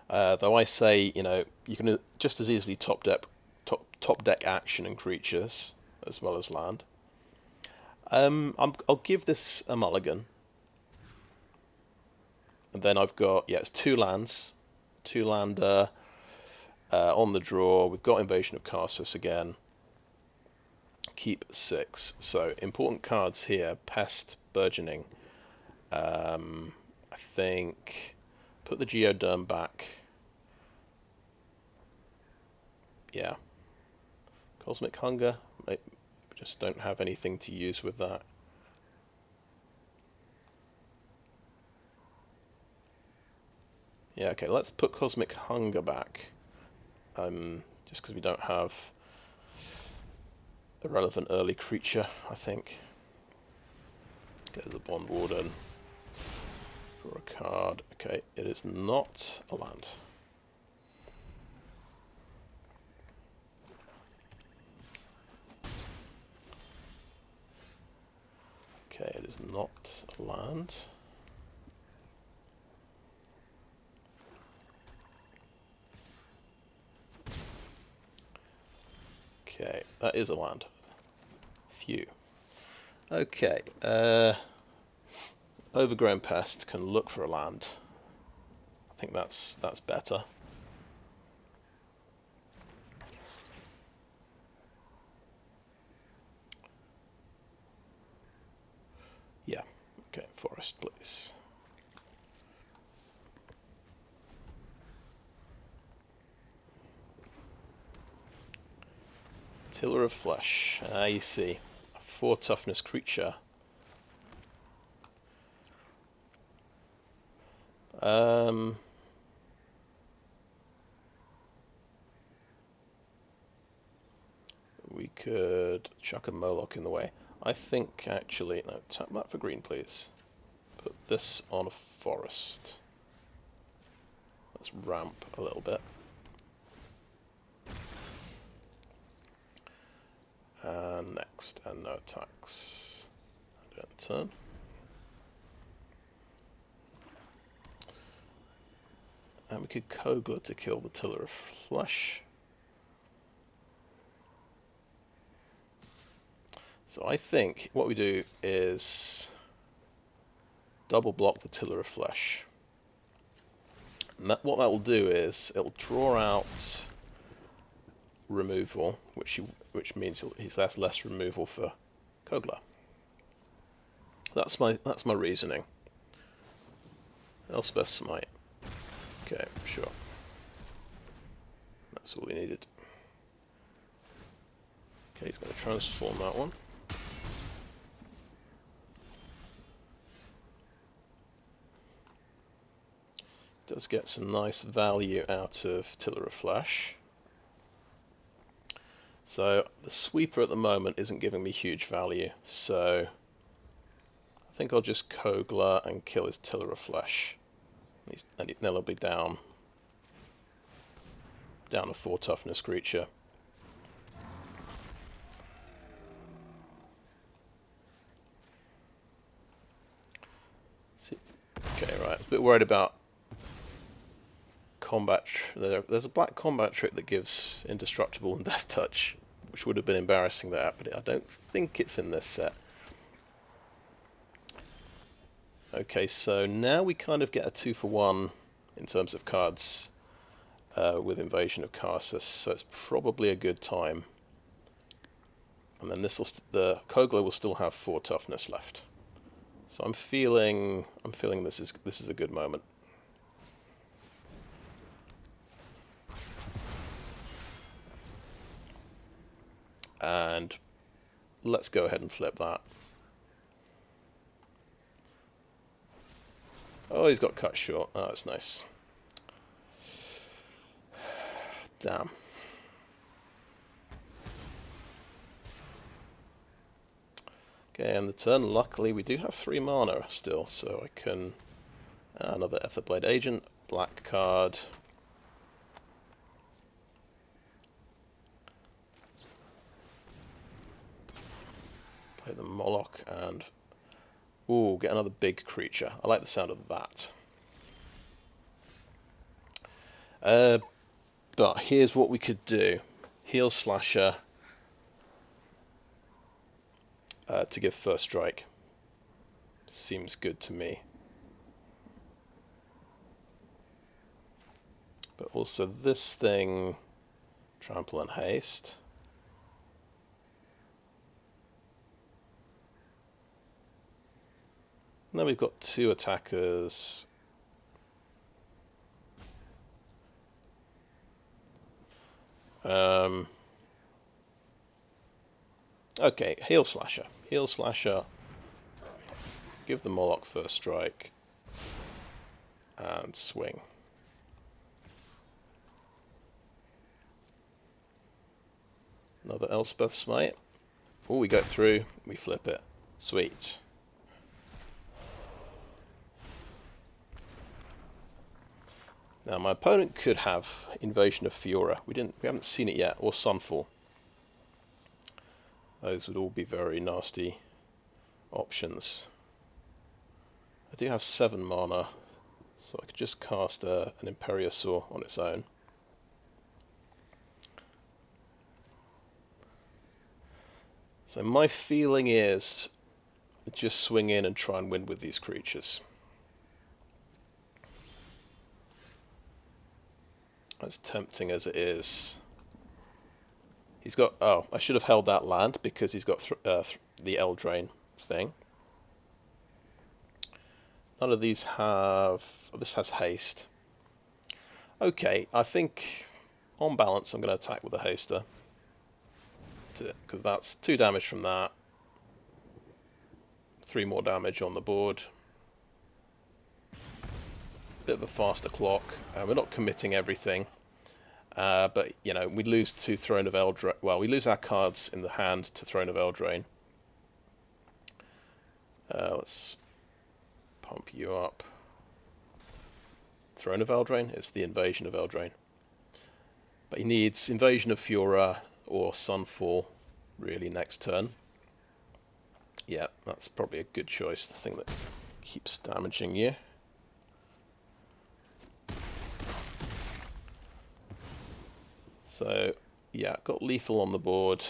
Though I say, you know, you can just as easily top deck action and creatures as well as land. I'll give this a mulligan. And then I've got, yeah, it's 2 lands. 2 lander on the draw. We've got Invasion of Karsus again. Keep 6. So important cards here. Pest, Burgeoning. I think put the Geoderm back. Yeah. Cosmic Hunger. We just don't have anything to use with that. Yeah, okay, let's put Cosmic Hunger back. Just because we don't have a relevant early creature, I think. There's a Bond Warden. Draw a card. Okay, it is not a land. Okay, it is not a land. Okay, that is a land. Phew. Okay, Overgrown Pest can look for a land. I think that's better. Yeah, okay, forest, please. Tiller of Flesh. Ah, you see. A 4 toughness creature. We could chuck a Moloch in the way. I think actually, no, tap that for green, please. Put this on a forest. Let's ramp a little bit. And next, and no attacks. And end turn. And we could Kogler to kill the Tiller of Flesh. So I think what we do is double block the Tiller of Flesh. And what that will do is it'll draw out removal, which means he has less removal for Kogler. That's my reasoning. Elspeth Smite. Okay, sure. That's all we needed. Okay, he's going to transform that one. Does get some nice value out of Tiller of Flesh. So the sweeper at the moment isn't giving me huge value, so I think I'll just Kogler and kill his Tiller of Flesh. And then he'll be down a 4 toughness creature. See, okay, right. I was a bit worried about combat. There's a black combat trick that gives indestructible and death touch, which would have been embarrassing there, but I don't think it's in this set. Okay, so now we kind of get a 2-for-1 in terms of cards with Invasion of Karsus, so it's probably a good time. And then the Kogler will still have 4 toughness left. So I'm feeling this is a good moment. And let's go ahead and flip that. Oh, he's got cut short. Oh, that's nice. Damn. Okay, and the turn, luckily we do have 3 mana still, so I can... another Etherblade Agent, black card. Play the Moloch and... ooh, get another big creature. I like the sound of that. But here's what we could do. Heal Slasher to give first strike. Seems good to me. But also this thing, trample and haste. And then we've got 2 attackers. Okay, Heal Slasher. Heal Slasher. Give the Moloch first strike. And swing. Another Elspeth Smite. Oh, we go through. We flip it. Sweet. Now my opponent could have Invasion of Fiora. We haven't seen it yet, or Sunfall. Those would all be very nasty options. I do have 7 mana, so I could just cast an Imperiosaur on its own. So my feeling is just swing in and try and win with these creatures. As tempting as it is. He's got... oh, I should have held that land because he's got the Eldraine thing. None of these have... oh, this has haste. Okay, I think on balance I'm going to attack with a haster. Because that's 2 damage from that. 3 more damage on the board. Bit of a faster clock. We're not committing everything. But, you know, we lose to Throne of Eldraine. Well, we lose our cards in the hand to Throne of Eldraine. Let's pump you up. Throne of Eldraine? It's the Invasion of Eldraine. But he needs Invasion of Fiora or Sunfall, really, next turn. Yeah, that's probably a good choice, the thing that keeps damaging you. So, yeah, got lethal on the board.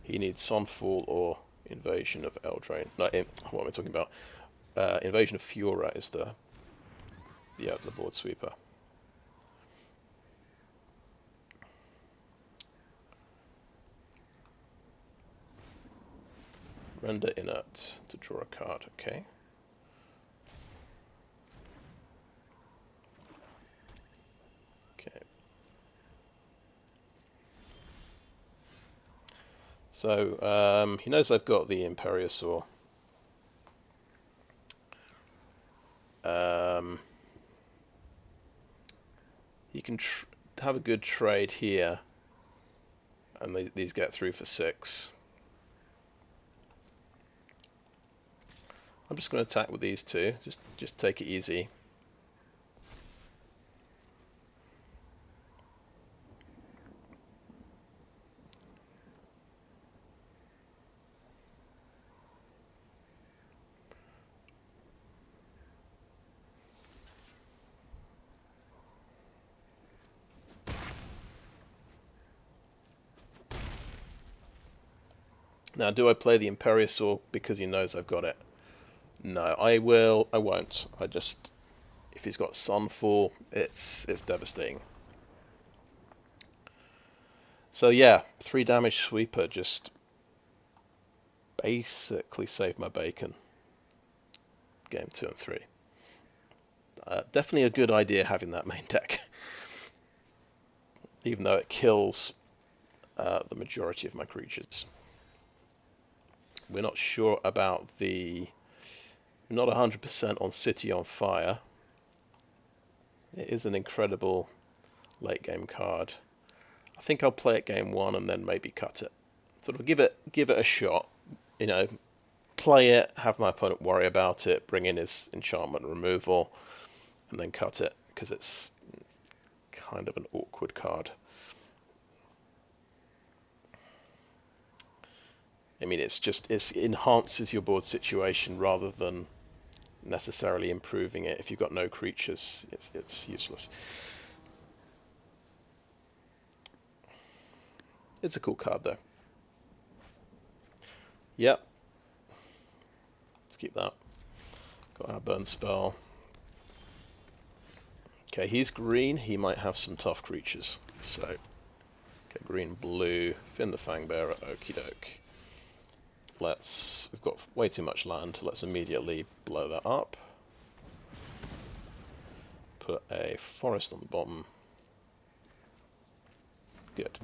He needs Sunfall or Invasion of Eldraine. No, what am I talking about? Invasion of Fiora is the board sweeper. Render inert to draw a card, okay. Okay. So, he knows I've got the Imperiosaur. He can have a good trade here, and these get through for 6. I'm just going to attack with these two. Just take it easy. Now, do I play the Imperiosaur because he knows I've got it? No, I won't. If he's got Sunfall, it's devastating. So yeah, 3 damage sweeper just basically saved my bacon. Game 2 and 3. Definitely a good idea having that main deck, even though it kills the majority of my creatures. We're not sure about we're not 100% on City on Fire. It is an incredible late game card. I think I'll play it game 1 and then maybe cut it. Sort of give it a shot. You know, play it, have my opponent worry about it, bring in his enchantment removal, and then cut it, because it's kind of an awkward card. I mean, it enhances your board situation rather than necessarily improving it. If you've got no creatures, it's useless. It's a cool card, though. Yep. Let's keep that. Got our burn spell. Okay, he's green. He might have some tough creatures. So, okay, green, blue, Finn the Fangbearer, okie doke. We've got way too much land. Let's immediately blow that up. Put a forest on the bottom. Good.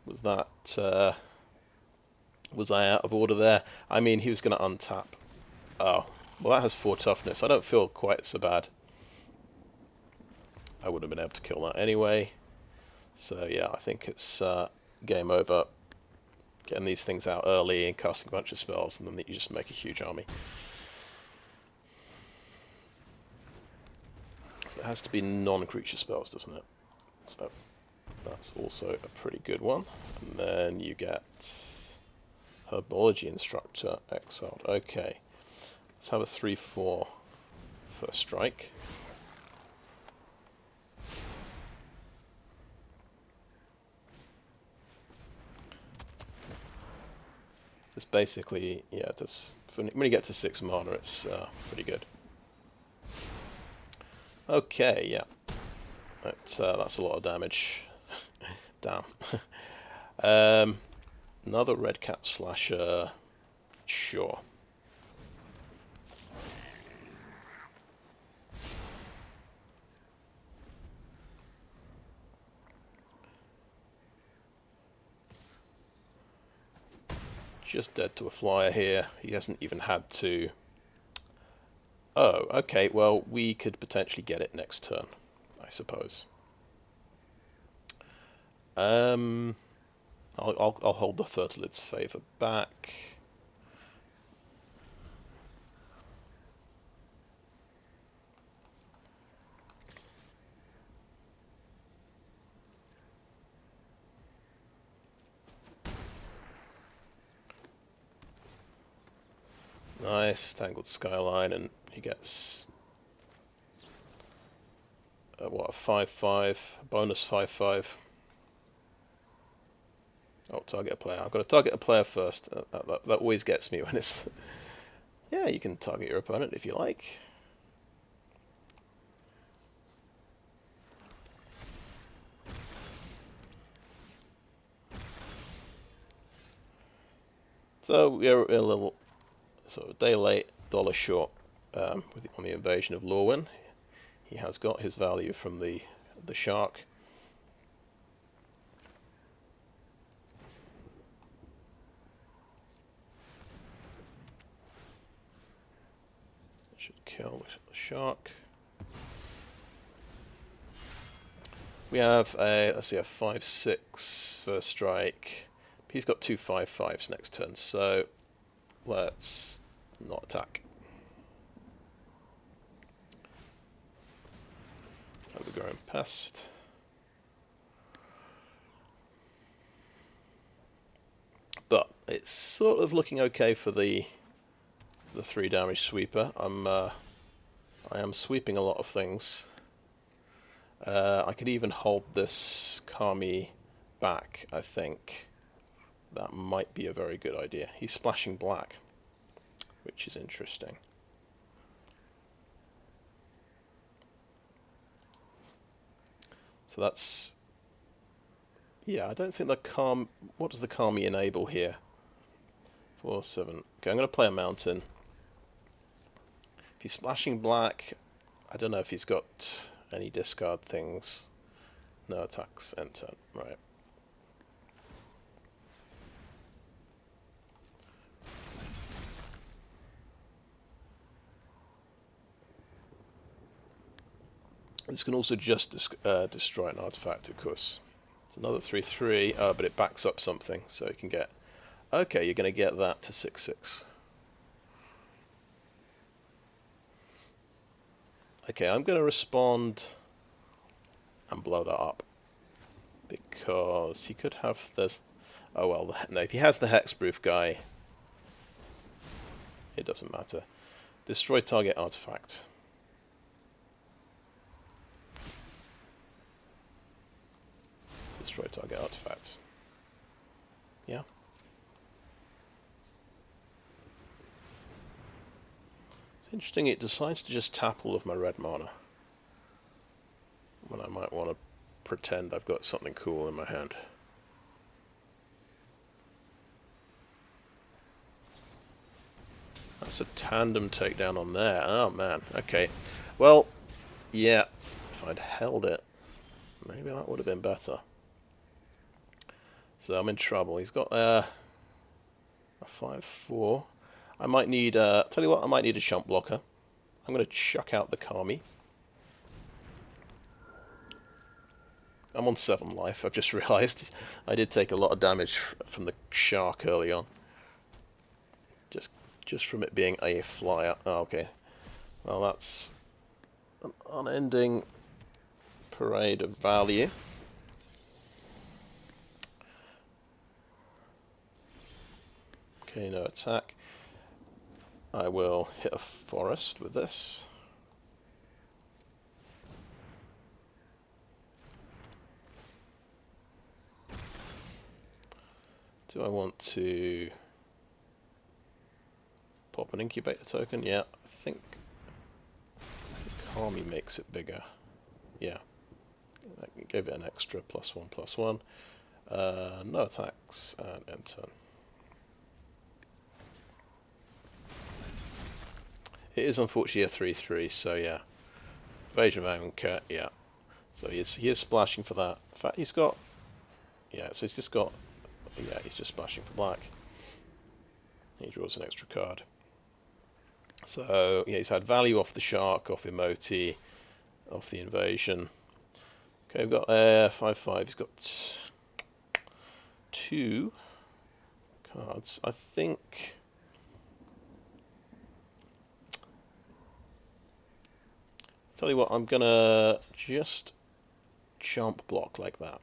Was that... was I out of order there? I mean, he was going to untap. Oh, well, that has 4 toughness. I don't feel quite so bad. I wouldn't have been able to kill that anyway. So, yeah, I think it's game over. Getting these things out early and casting a bunch of spells, and then you just make a huge army. So it has to be non-creature spells, doesn't it? So that's also a pretty good one. And then you get Herbology Instructor exiled. Okay, let's have a 3/4 first strike. This basically, yeah, when you get to 6 mana, it's pretty good. Okay, yeah, that's a lot of damage. Damn. Another red cap slasher. Sure. Just dead to a flyer here. He hasn't even had to... Oh, okay, well, we could potentially get it next turn, I suppose. I'll hold the Fertilid's favour back. Nice, Tangled Skyline, and he gets what, a 5/5, bonus 5/5. Oh, target a player. I've got to target a player first. That always gets me when it's... Yeah, you can target your opponent if you like. So we're a little, sort of a day late, dollar short on the invasion of Lorwyn. He has got his value from the shark. Should kill the shark. We have a, let's see, a 5/6 first strike. He's got 2 5/5s next turn, so let's not attack. Overgrowing pest. But it's sort of looking okay for the 3 damage sweeper. I am sweeping a lot of things. I could even hold this Kami back, I think. That might be a very good idea. He's splashing black, which is interesting. So that's... Yeah, I don't think the what does the Kami enable here? 4/7. Okay, I'm going to play a mountain. If he's splashing black, I don't know if he's got any discard things. No attacks, end turn. Right. This can also just destroy an artifact, of course. It's another 3/3, but it backs up something, so you can get... Okay, you're going to get that to 6/6. Okay, I'm going to respond and blow that up. Because he could have... There's... Oh well, no, if he has the hexproof guy, it doesn't matter. Destroy target artifact. Destroy target artifact. Yeah. It's interesting, it decides to just tap all of my red mana. When I might want to pretend I've got something cool in my hand. That's a tandem takedown on there. Oh man, okay. Well, yeah, if I'd held it, maybe that would have been better. So I'm in trouble. He's got a 5/4. I might need, tell you what, I might need a shunt blocker. I'm going to chuck out the Kami. I'm on 7 life, I've just realised. I did take a lot of damage from the shark early on. Just from it being a flyer. Oh, okay. Well, that's an unending parade of value. Okay, no attack. I will hit a forest with this. Do I want to pop an incubator token? Yeah, I think Kami makes it bigger. Yeah, I can give it an extra +1/+1. No attacks and end turn. It is unfortunately a 3/3, so yeah. Invasion of Anchor, yeah. So he is splashing for that. In fact, he's got... Yeah, so he's just got... Yeah, he's just splashing for black. He draws an extra card. So, yeah, he's had value off the shark, off Emoti, off the invasion. Okay, we've got 5/5. He's got 2 cards. I think... Tell you what, I'm gonna just jump block like that.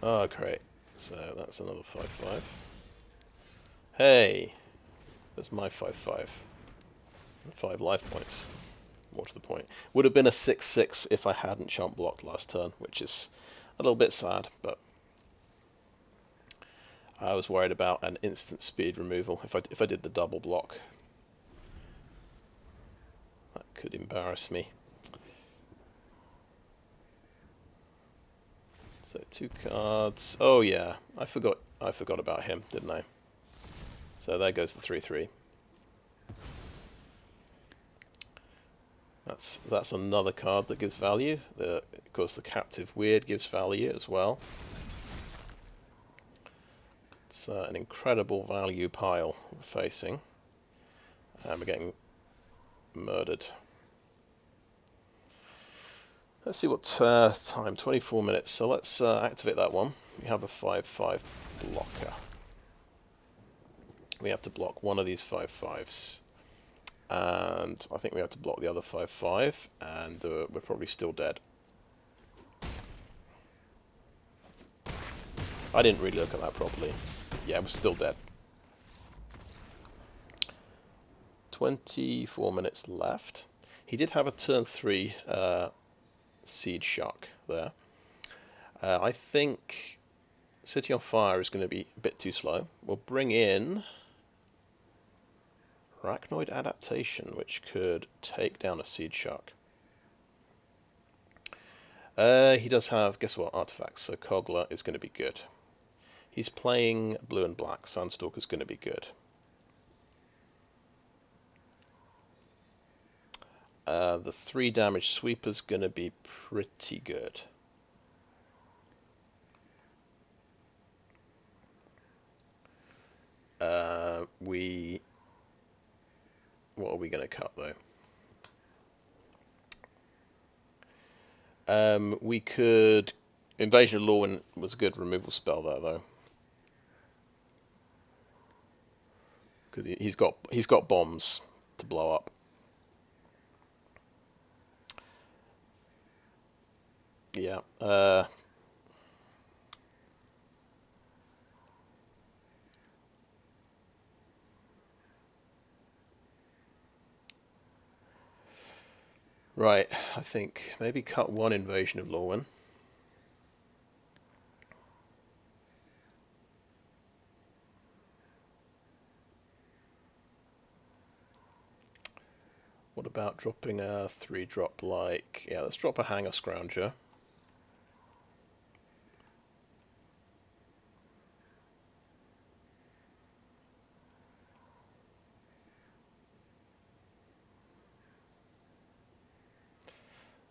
Oh, great. So that's another 5/5. Hey, that's my 5/5. 5 life points. More to the point. Would have been a 6/6 if I hadn't jump blocked last turn, which is a little bit sad, but I was worried about an instant speed removal if I did the double block. That could embarrass me. So 2 cards. Oh yeah, I forgot about him, didn't I? So there goes the 3/3. That's another card that gives value. Of course, the Captive Weird gives value as well. It's an incredible value pile we're facing, and we're getting murdered. Let's see what time, 24 minutes, so let's activate that one. We have a 5/5 blocker. We have to block one of these 5/5s, and I think we have to block the other 5/5, and we're probably still dead. I didn't really look at that properly. Yeah, we're still dead. 24 minutes left. He did have a turn 3 seedshark there. I think City on Fire is going to be a bit too slow. We'll bring in Arachnoid Adaptation, which could take down a seedshark. He does have, guess what, artifacts, so Kogler is going to be good. He's playing blue and black. Sandstalker is going to be good. The 3 damage sweeper is going to be pretty good. What are we going to cut though? We could... Invasion of Lorwyn was a good removal spell there though. Because he's got bombs to blow up. Yeah. Right, I think maybe cut 1 Invasion of Lorwyn. What about dropping a 3-drop like... Yeah, let's drop a Hanger Scrounger.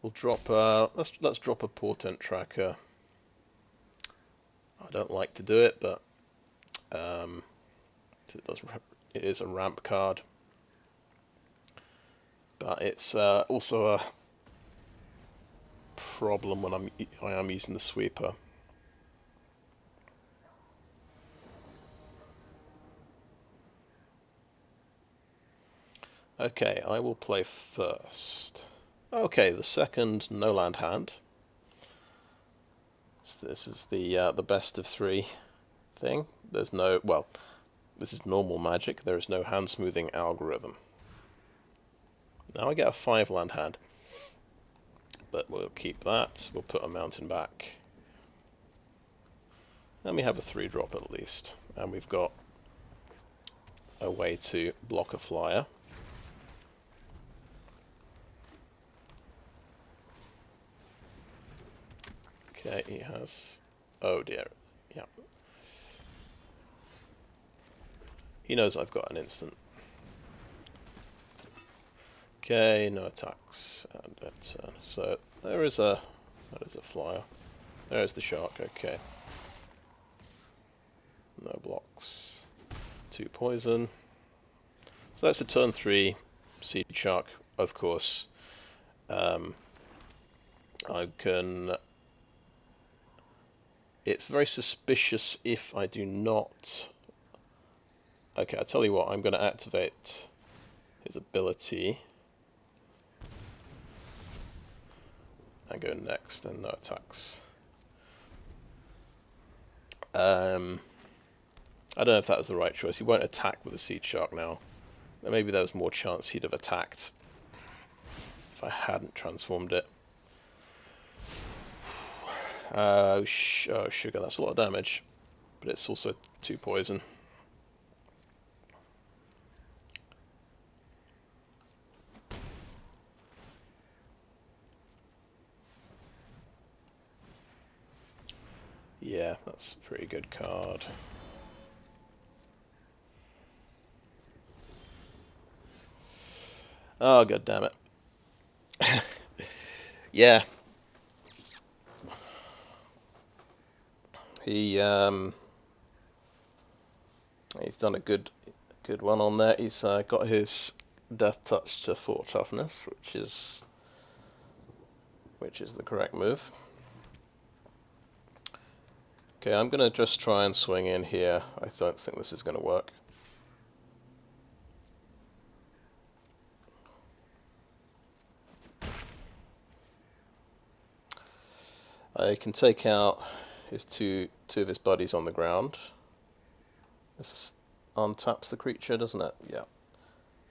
We'll drop let's drop a Portent Tracker. I don't like to do it, but it is a ramp card. But it's also a problem when I am using the sweeper. Okay, I will play first. Okay, the second no land hand. So this is the best of 3 thing. There's no, well, this is normal Magic. There is no hand smoothing algorithm. Now I get a 5 land hand, but we'll keep that. We'll put a mountain back, and we have a 3-drop at least, and we've got a way to block a flyer. Okay, he has... Oh dear, yeah. He knows I've got an instant. Okay, no attacks, and a turn. So that is a flyer. There's the shark, okay. No blocks. 2 poison. So that's a turn 3 seed shark, of course. I can... It's very suspicious if I do not... Okay, I'll tell you what, I'm going to activate his ability. And go next, and no attacks. I don't know if that was the right choice. He won't attack with a seedshark now. Maybe there was more chance he'd have attacked if I hadn't transformed it. Oh, sugar, that's a lot of damage. But it's also 2 poison. Yeah, that's a pretty good card. Oh, god damn it. Yeah. He's done a good one on there. He's got his death touch to 4 toughness, which is the correct move. Okay, I'm going to just try and swing in here. I don't think this is going to work. I can take out his two of his buddies on the ground. This untaps the creature, doesn't it? Yeah.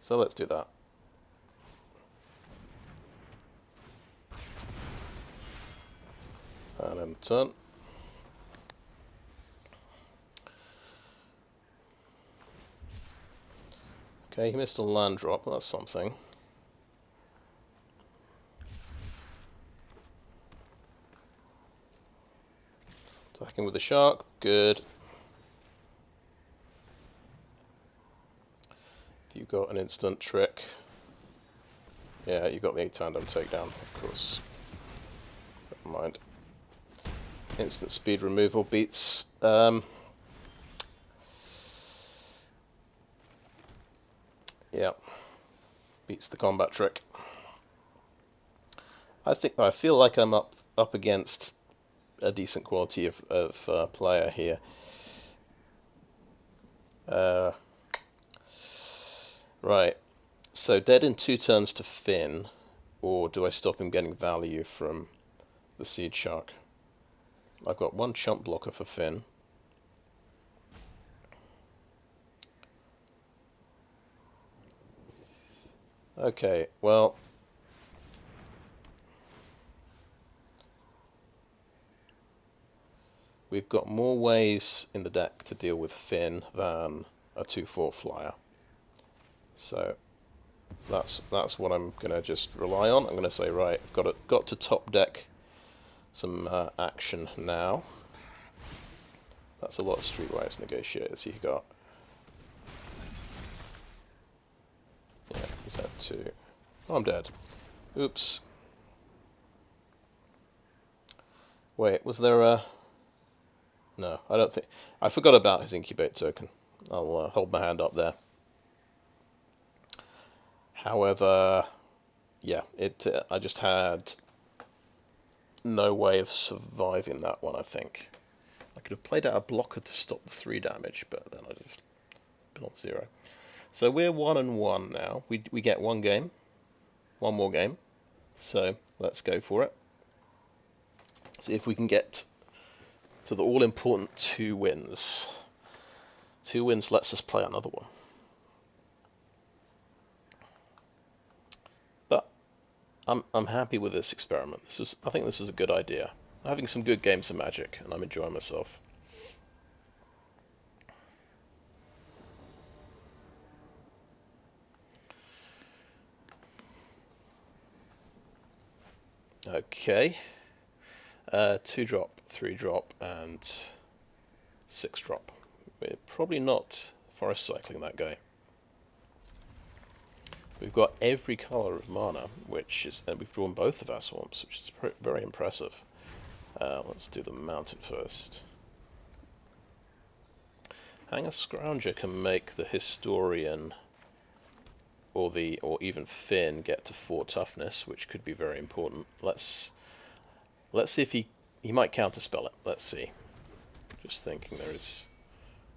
So let's do that. And then turn. Okay, he missed a land drop, that's something. Attacking with the shark, good. You got an instant trick. Yeah, you got the tandem takedown, of course. Never mind. Instant speed removal beats. Yeah, beats the combat trick. I feel like I'm up against a decent quality of player here. Right, so dead in 2 turns to Finn, or do I stop him getting value from the Seed Shark? I've got 1 chump blocker for Finn. Okay, well... We've got more ways in the deck to deal with Finn than a 2/4 flyer. So that's what I'm going to just rely on. I'm going to say, right, I've got to top deck some action now. That's a lot of Streetwise Negotiators you got. Yeah, he's had 2. Oh, I'm dead. Oops. Wait, was there a... No, I don't think... I forgot about his incubate token. I'll hold my hand up there. However, yeah, I just had no way of surviving that one, I think. I could have played out a blocker to stop the 3 damage, but then I'd have been on 0. So we're 1-1 now. We get 1 game. 1 more game. So let's go for it. See if we can get to the all-important 2 wins. 2 wins lets us play another one. But I'm happy with this experiment. I think this was a good idea. I'm having some good games of Magic, and I'm enjoying myself. Okay. 2-drop, 3-drop, and 6-drop. We're probably not forest cycling that guy. We've got every colour of mana, and we've drawn both of our swamps, which is very impressive. Let's do the mountain first. Hanger Scrounger can make the Historian or even Finn get to 4 toughness, which could be very important. Let's see if he might counterspell it. Let's see. Just thinking there is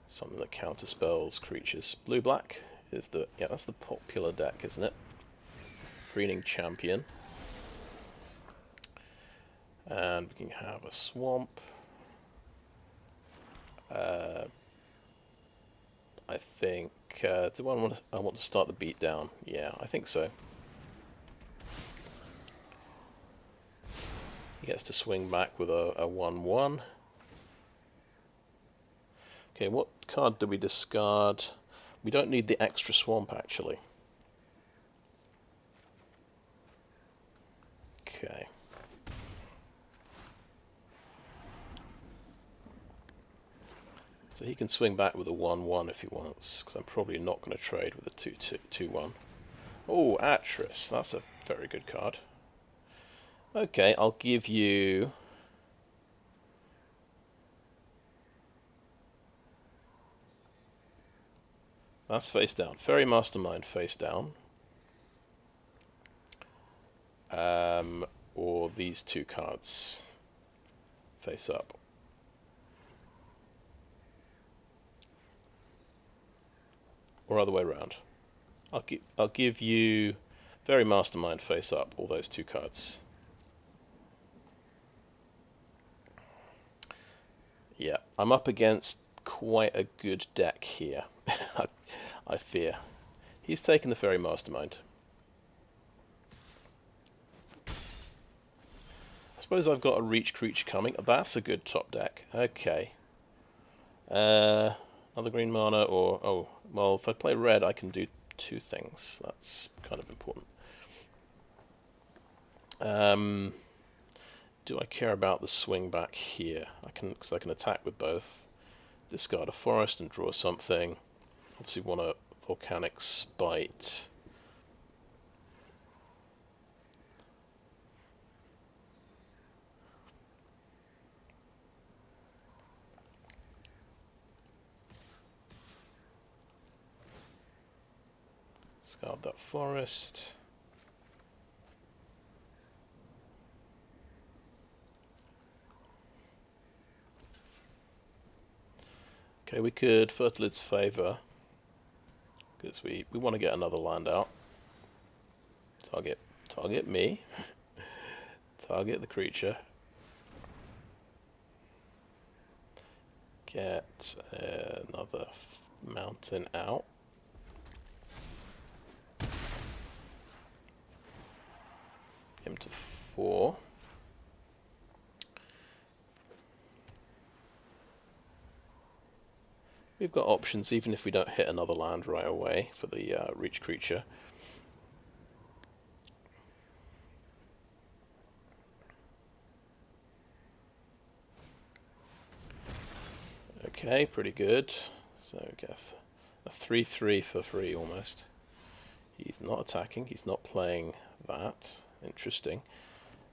something that counterspells creatures. Blue-black is that's the popular deck, isn't it? Preening Champion. And we can have a swamp. I think, do I want to start the beatdown? Yeah, I think so. He gets to swing back with a 1/1. Okay, what card do we discard? We don't need the extra swamp, actually. Okay. So he can swing back with a 1/1 if he wants, because I'm probably not going to trade with a 2/1. Oh, Atris. That's a very good card. Okay, I'll give you... That's face down. Fairy Mastermind face down. Or these 2 cards face up. Or other way around. I'll give you Fairy Mastermind face up, all those 2 cards. Yeah, I'm up against quite a good deck here. I fear. He's taken the Fairy Mastermind. I suppose I've got a reach creature coming. That's a good top deck. Okay. Another green mana, or... Oh, well, if I play red, I can do 2 things. That's kind of important. Do I care about the swing back here? Because I can attack with both. Discard a forest and draw something. Obviously want a volcanic spite. Discard that forest. Okay, we could Fertilid's Favor, because we want to get another land out. Target me. Target the creature. Get another mountain out. Him to 4. We've got options even if we don't hit another land right away for the reach creature. Okay, pretty good. So get a 3/3 for free almost. He's not attacking, he's not playing that. Interesting.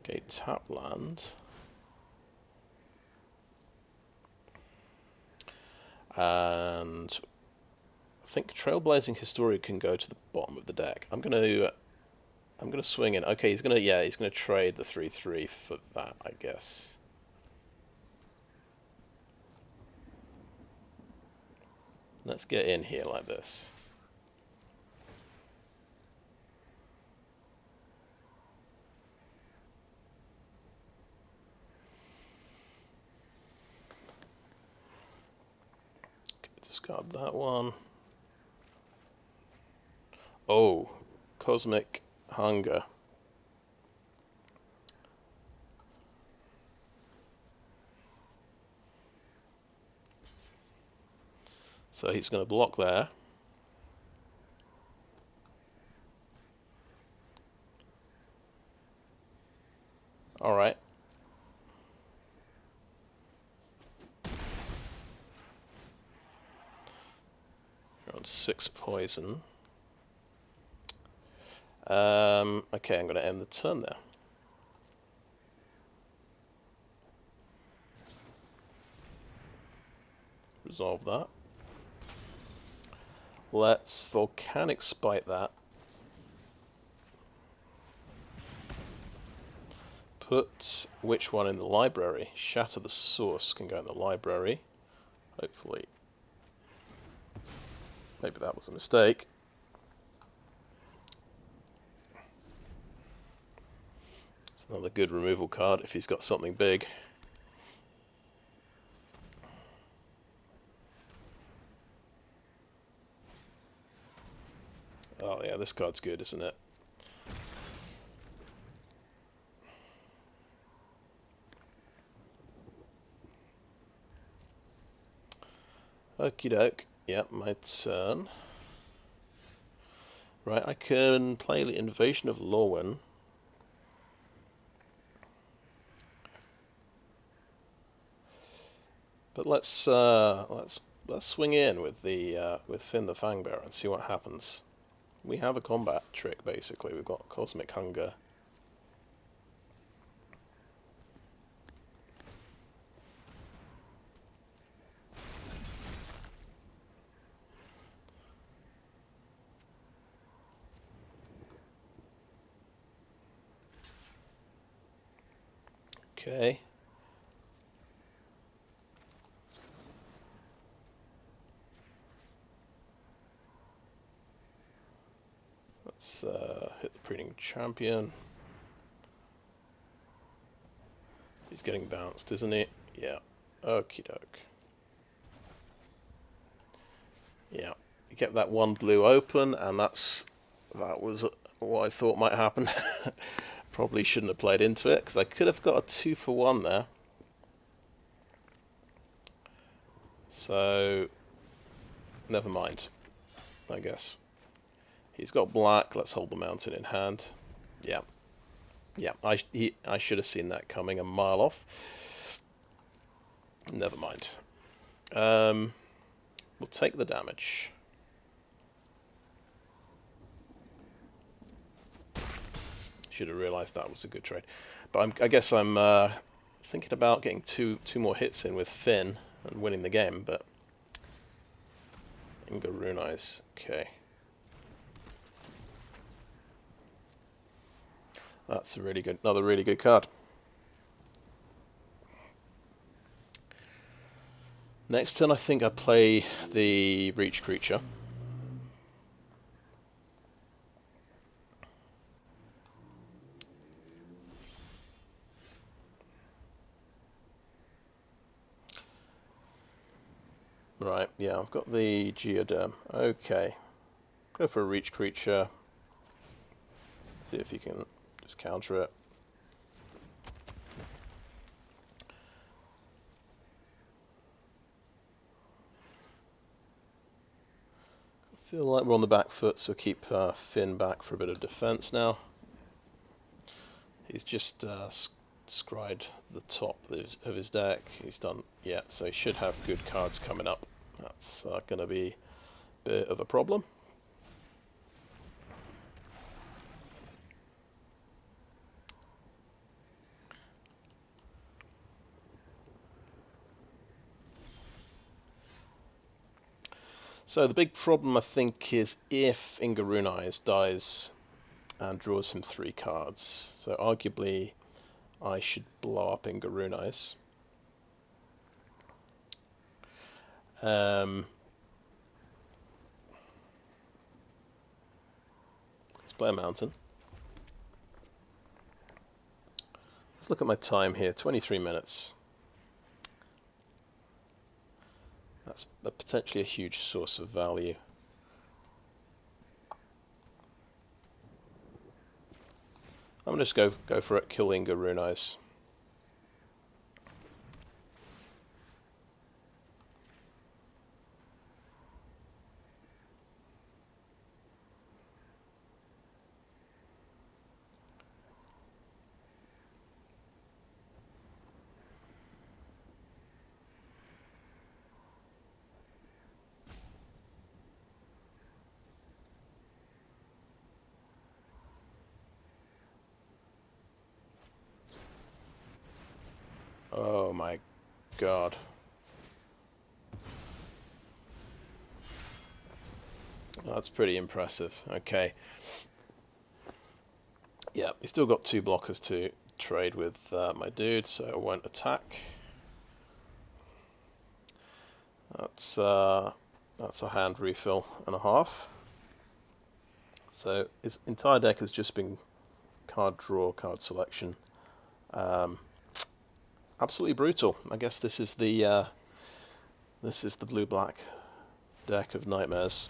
Okay, tap land. And I think Trailblazing Historian can go to the bottom of the deck. I'm gonna swing in. Okay, he's gonna trade the 3/3 for that, I guess. Let's get in here like this. Discard that one. Oh, Cosmic Hunger. So he's going to block there. All right. You're on 6 poison. Okay, I'm going to end the turn there. Resolve that. Let's Volcanic Spite that. Put which one in the library? Shatter the Source can go in the library. Hopefully. Maybe that was a mistake. It's another good removal card if he's got something big. Oh yeah, this card's good, isn't it? Okie doke. Yep, my turn. Right, I can play the Invasion of Lorwyn. But let's swing in with the with Finn the Fangbearer and see what happens. We have a combat trick basically. We've got Cosmic Hunger. Okay. Let's hit the Breeding Champion. He's getting bounced, isn't he? Yeah. Okie doke. Yeah. You kept that one blue open, and that was what I thought might happen. Probably shouldn't have played into it, because I could have got a 2-for-1 there. So, never mind, I guess. He's got black, let's hold the mountain in hand. Yeah. Yeah, I should have seen that coming a mile off. Never mind. We'll take the damage. Should have realised that was a good trade. But I guess I'm thinking about getting two more hits in with Finn and winning the game, but Inga Rune Eyes. Okay. That's another really good card. Next turn I think I play the Reach Creature. Right, yeah, I've got the Geoderm. Okay. Go for a Reach Creature. See if you can just counter it. I feel like we're on the back foot, so keep Finn back for a bit of defense now. He's just scried the top of his deck. He's done, yeah, so he should have good cards coming up. That's going to be a bit of a problem. So the big problem, I think, is if Inga Rune Eyes dies and draws him 3 cards. So arguably, I should blow up Inga Rune Eyes. Let's play a mountain. Let's look at my time here, 23 minutes. That's potentially a huge source of value. I'm going to just go for it, kill Inga Rune Eyes. Oh my god. That's pretty impressive. Okay. Yeah, he's still got 2 blockers trade with my dude, so I won't attack. That's a hand refill and a half. So his entire deck has just been card draw, card selection. Absolutely brutal. I guess this is the blue-black deck of nightmares.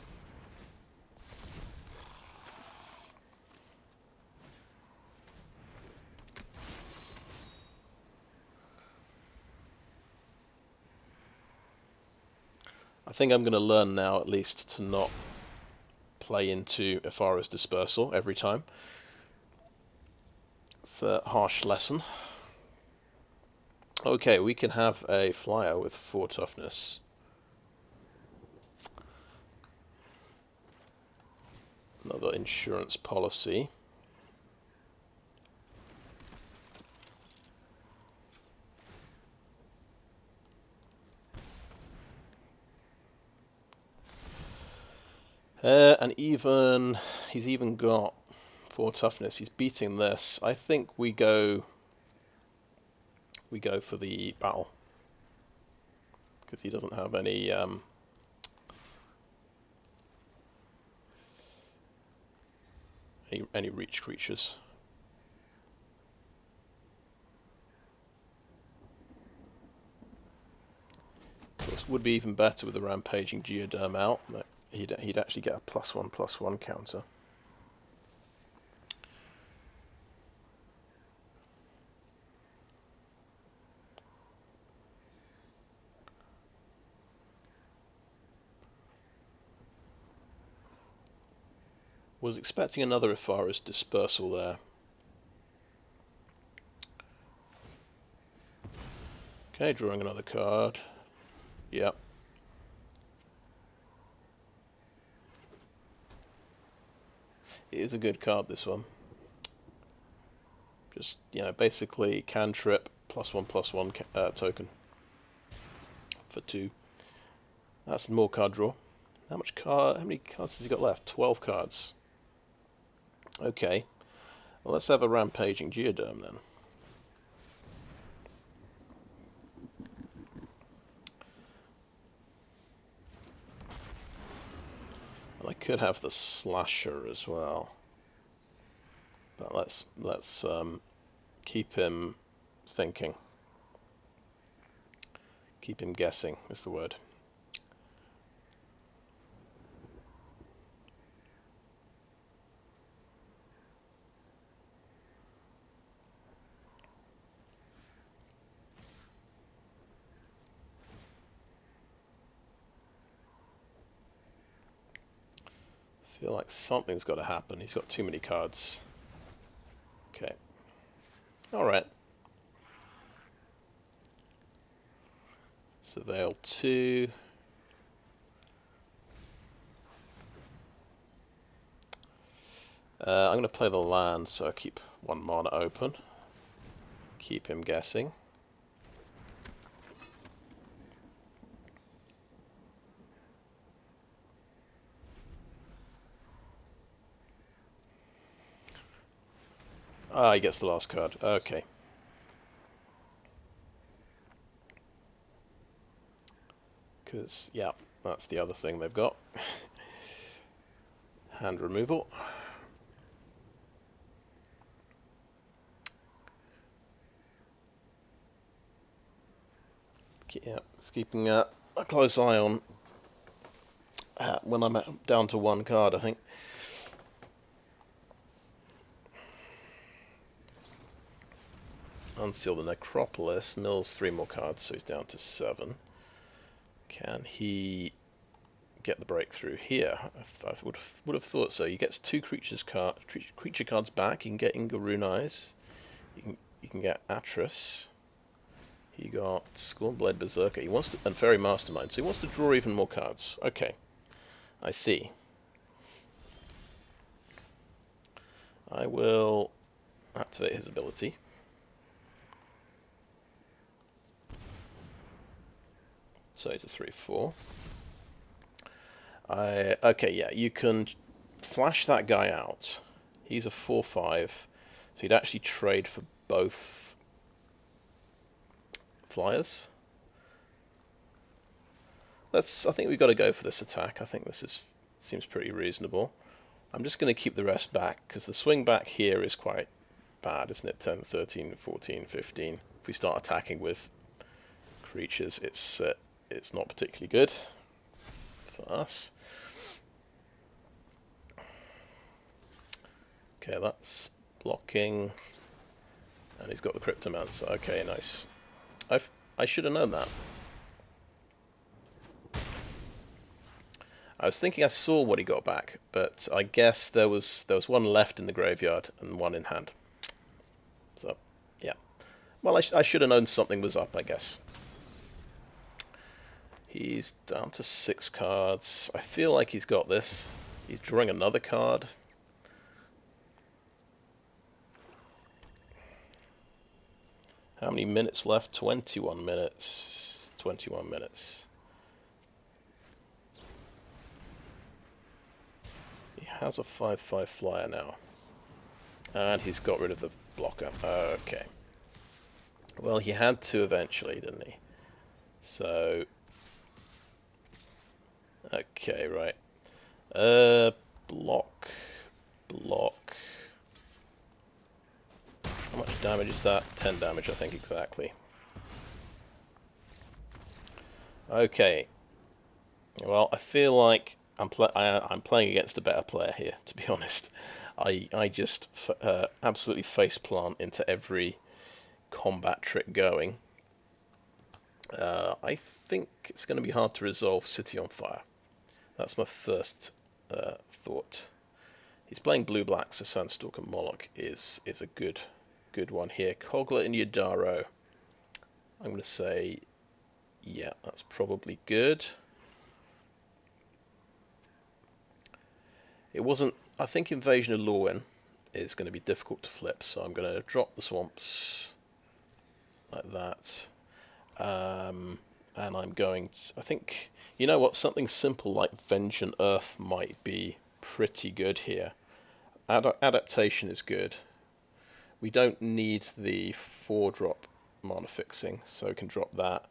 I think I'm going to learn now, at least, to not play into Ifara's Dispersal every time. It's a harsh lesson. Okay, we can have a flyer with 4 toughness. Another insurance policy. And he's even got 4 toughness. He's beating this. I think we go for the battle, because he doesn't have any reach creatures. Of course, would be even better with the rampaging Geoderm out. He'd actually get a +1/+1 counter. Was expecting another Ifara's Dispersal there. Okay, drawing another card. Yep. It is a good card, this one. Just, basically cantrip +1/+1 token for 2. That's more card draw. How many cards has he got left? 12 cards. Okay. Well, let's have a rampaging Geoderm then. And I could have the Slasher as well. But let's keep him thinking. Keep him guessing is the word. I feel like something's got to happen. He's got too many cards. Okay. Alright. Surveil 2. I'm going to play the land, so I keep 1 mana open. Keep him guessing. Ah, he gets the last card. Okay. Because, yeah, that's the other thing they've got. Hand removal. Yeah, it's keeping a close eye on when I'm down to 1 card, I think. Unseal the Necropolis, mills 3 more cards, so he's down to 7. Can he get the breakthrough here? I would have thought so. He gets 2 creature cards back. You can get Ingaroon Eyes. You can get Atris. He got Scornblade Berserker. He wants to, and Fairy Mastermind. So he wants to draw even more cards. Okay, I see. I will activate his ability. So it's a 3/4. Okay, yeah, you can flash that guy out. He's a 4/5, so he'd actually trade for both flyers. I think we've got to go for this attack. I think seems pretty reasonable. I'm just going to keep the rest back, because the swing back here is quite bad, isn't it? 10, 13, 14, 15. If we start attacking with creatures, it's not particularly good for us. Okay, that's blocking, and he's got the Cryptomancer. Okay, nice. I should have known that. I was thinking I saw what he got back, but I guess there was one left in the graveyard and one in hand. So, yeah. Well, I should have known something was up, I guess. He's down to 6 cards. I feel like he's got this. He's drawing another card. How many minutes left? 21 minutes. 21 minutes. He has a 5/5 flyer now. And he's got rid of the blocker. Okay. Well, he had to eventually, didn't he? So... okay, right. Block. Block. How much damage is that? 10 damage, I think, exactly. Okay. Well, I feel like I'm playing against a better player here, to be honest. I just absolutely faceplant into every combat trick going. I think it's going to be hard to resolve City on Fire. That's my first thought. He's playing blue-black, so Sandstalker Moloch is a good one here. Kogla and Yadaro. I'm going to say, yeah, that's probably good. It wasn't... I think Invasion of Lorwyn is going to be difficult to flip, so I'm going to drop the swamps like that. And I'm going to... I think... you know what? Something simple like Vengeance Earth might be pretty good here. Adaptation is good. We don't need the 4-drop mana fixing, so we can drop that.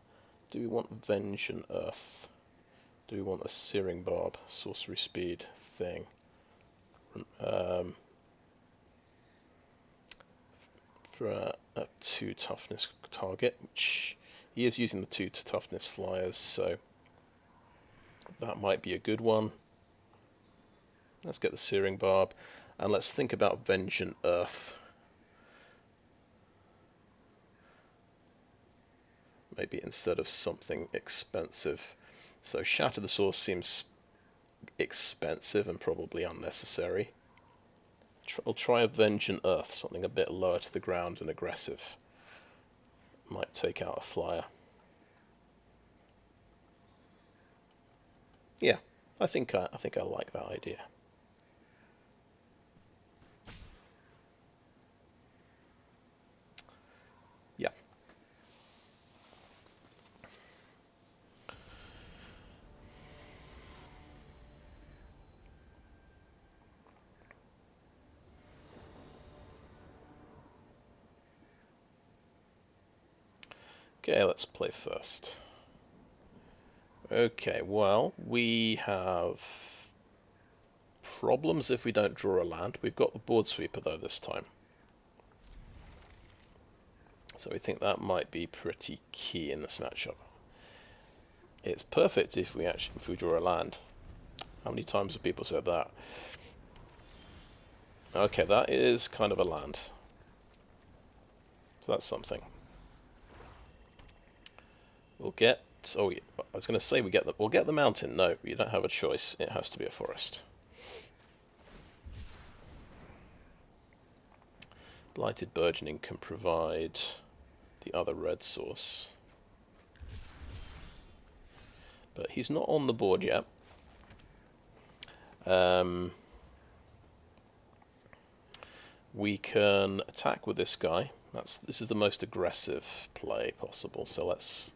Do we want Vengeance Earth? Do we want a Searing Barb, sorcery speed thing? For a 2 toughness target, which he is using the 2 toughness flyers, so that might be a good one. Let's get the Searing Barb, and let's think about Vengeance Earth. Maybe instead of something expensive. So Shatter the Source seems expensive and probably unnecessary. I'll try a Vengeance Earth, something a bit lower to the ground and aggressive. Might take out a flyer. Yeah, I think I like that idea. Yeah. Okay, let's play first. Okay, well, we have problems if we don't draw a land. We've got the board sweeper, though, this time. So we think that might be pretty key in this matchup. It's perfect if we draw a land. How many times have people said that? Okay, that is kind of a land. So that's something. We'll get... oh, yeah, I was going to say we'll get the mountain. No, you don't have a choice. It has to be a forest. Blighted Burgeoning can provide the other red source. But he's not on the board yet. We can attack with this guy. This is the most aggressive play possible. So let's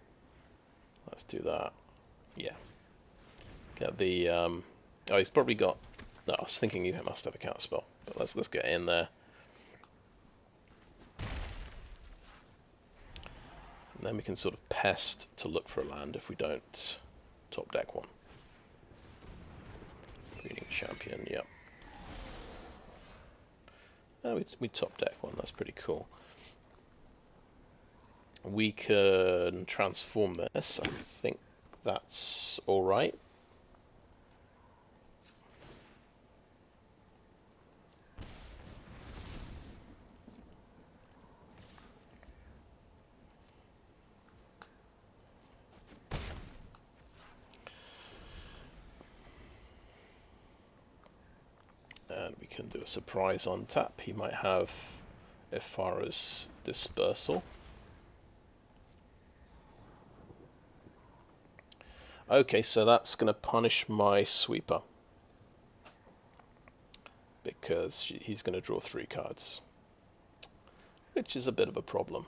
do that. Yeah. Get the oh, he's probably got... no, I was thinking he must have a counterspell. But let's get in there. And then we can sort of pest to look for a land if we don't top deck one. Breeding champion, yep. Oh, we top deck one, that's pretty cool. We can transform this, I think that's alright. And we can do a surprise on tap. He might have Ifara's dispersal. Okay, so that's going to punish my sweeper, because he's going to draw 3 cards, which is a bit of a problem.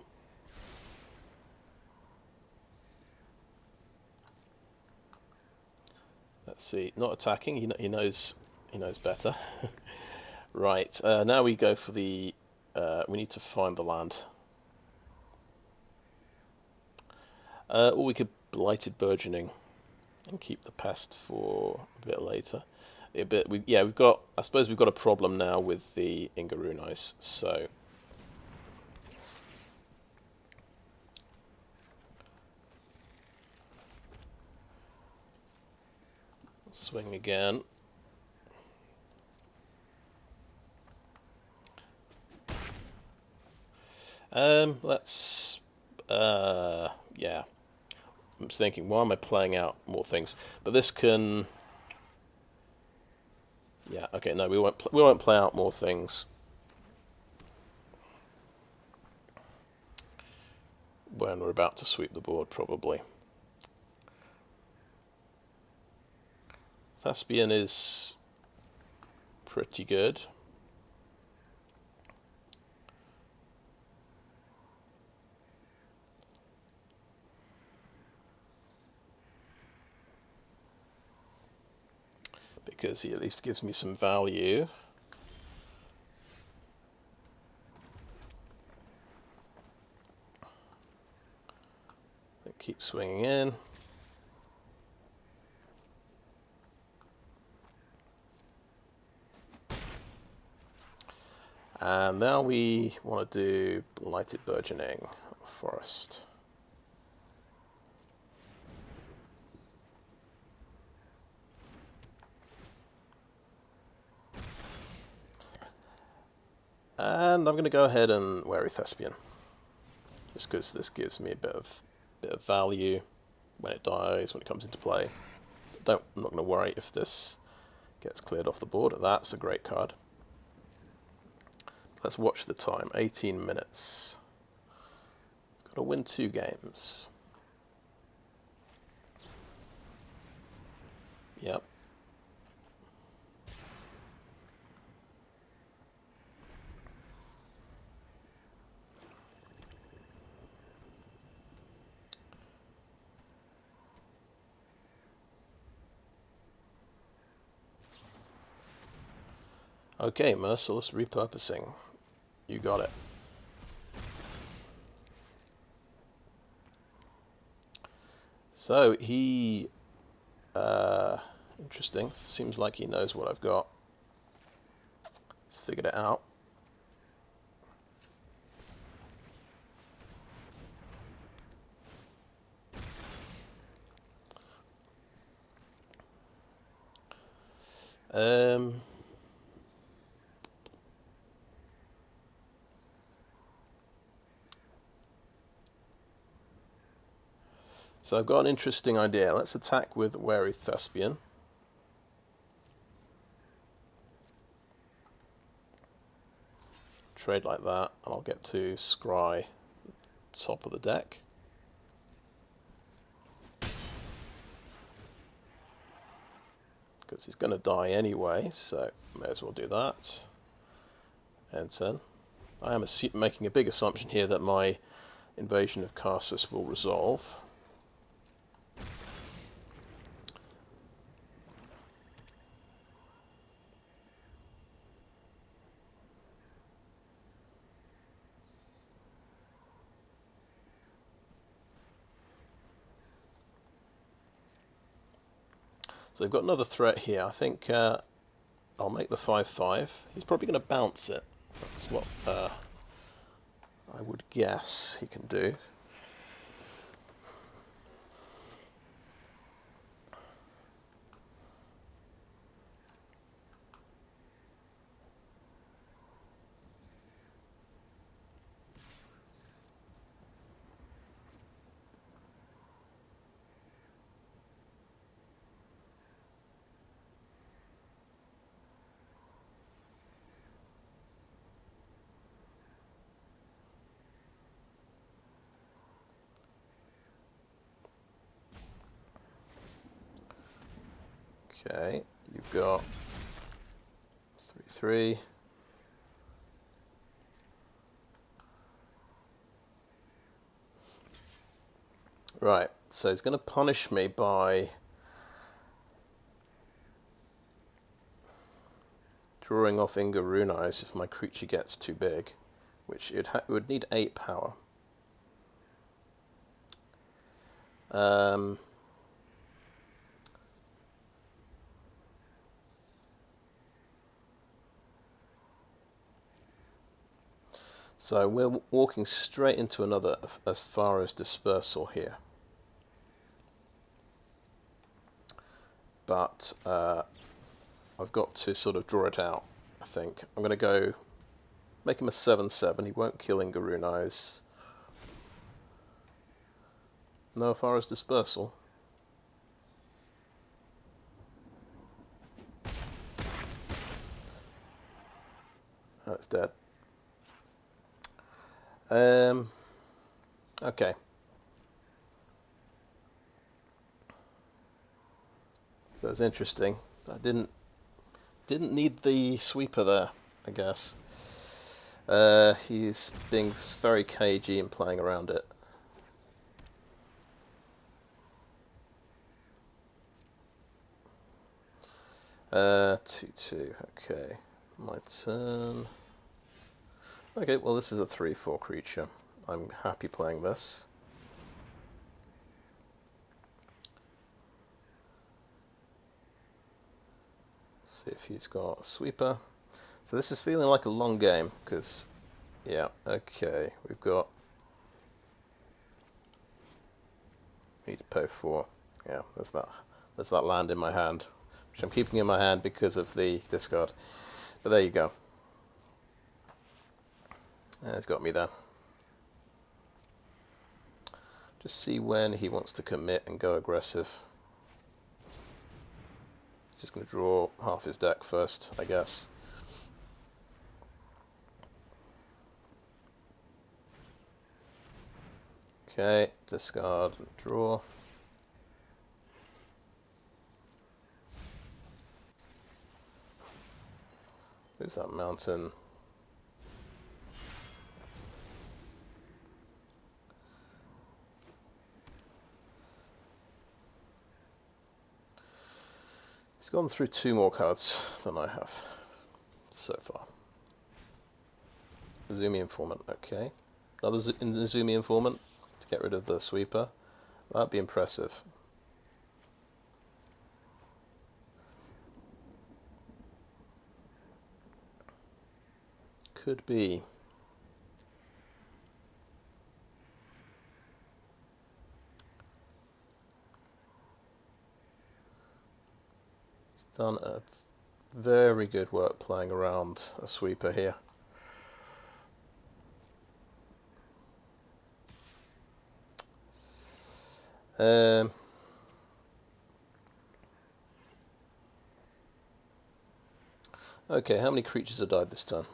Let's see, not attacking, he knows better. Right, now we go for the, we need to find the land. Or we could Blighted Burgeoning and keep the pest for a bit later. We've got, I suppose we've got a problem now with the Ingarunais, so swing again. Yeah. I'm thinking, why am I playing out more things? But this can... Yeah, okay, no, we won't play out more things. When we're about to sweep the board, probably. Thespian is pretty good. Because he at least gives me some value. Keep swinging in. And now we want to do Blighted Burgeoning Forest. And I'm going to go ahead and Wary Thespian, just because this gives me a bit of value when it dies, when it comes into play. I'm not going to worry if this gets cleared off the board. That's a great card. Let's watch the time. 18 minutes. Got to win 2 games. Yep. Okay, Merciless Repurposing. You got it. So he... interesting. Seems like he knows what I've got. He's figured it out. So I've got an interesting idea. Let's attack with Wary Thespian. Trade like that, and I'll get to scry the top of the deck. Because he's going to die anyway, so may as well do that. End turn. I am making a big assumption here that my invasion of Karsus will resolve. So we've got another threat here. I think I'll make the 5/5. He's probably going to bounce it. That's what I would guess he can do. Okay, you've got 3/3. Right, so he's going to punish me by drawing off Inga Eyes if my creature gets too big, which it would need 8 power. So we're walking straight into another as far as dispersal here. But I've got to sort of draw it out, I think. I'm going to go make him a 7/7. He won't kill Inga Eyes. No, as far as dispersal. That's dead. Okay. So it's interesting. I didn't need the sweeper there, I guess. He's being very cagey and playing around it. Uh, 2/2. Okay, my turn. Okay, well this is a 3/4 creature. I'm happy playing this. Let's see if he's got a sweeper. So this is feeling like a long game, because, yeah, okay, we've got... Need to pay 4. Yeah, there's that land in my hand, which I'm keeping in my hand because of the discard. But there you go. He's got me there. Just see when he wants to commit and go aggressive. He's just going to draw half his deck first, I guess. Okay, discard and draw. Who's that mountain? He's gone through 2 more cards than I have so far. Izumi Informant, okay. Another Izumi Informant to get rid of the sweeper. That'd be impressive. Could be. He's done a very good work playing around a sweeper here. Okay, how many creatures have died this turn?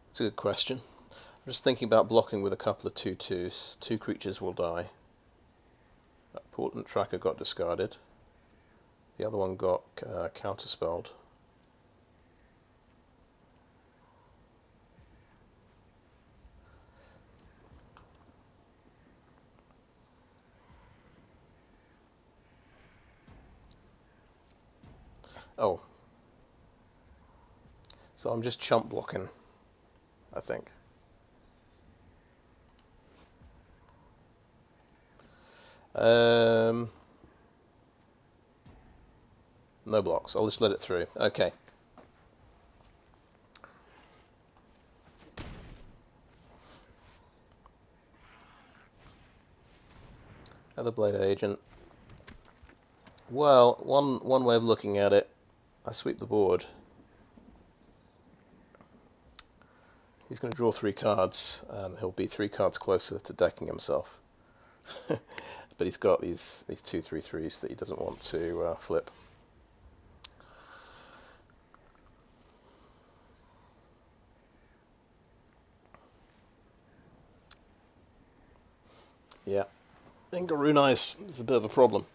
It's a good question. I'm just thinking about blocking with a couple of 2/2s. 2 creatures will die. That Portent Tracker got discarded. The other one got counterspelled. Oh. So I'm just chump blocking. I think. No blocks. I'll just let it through. Okay. Other blade agent. Well, one way of looking at it, I sweep the board. He's going to draw 3 cards, and he'll be 3 cards closer to decking himself. But he's got these 2/3/3s that he doesn't want to flip. Yeah, Ingarunais is a bit of a problem.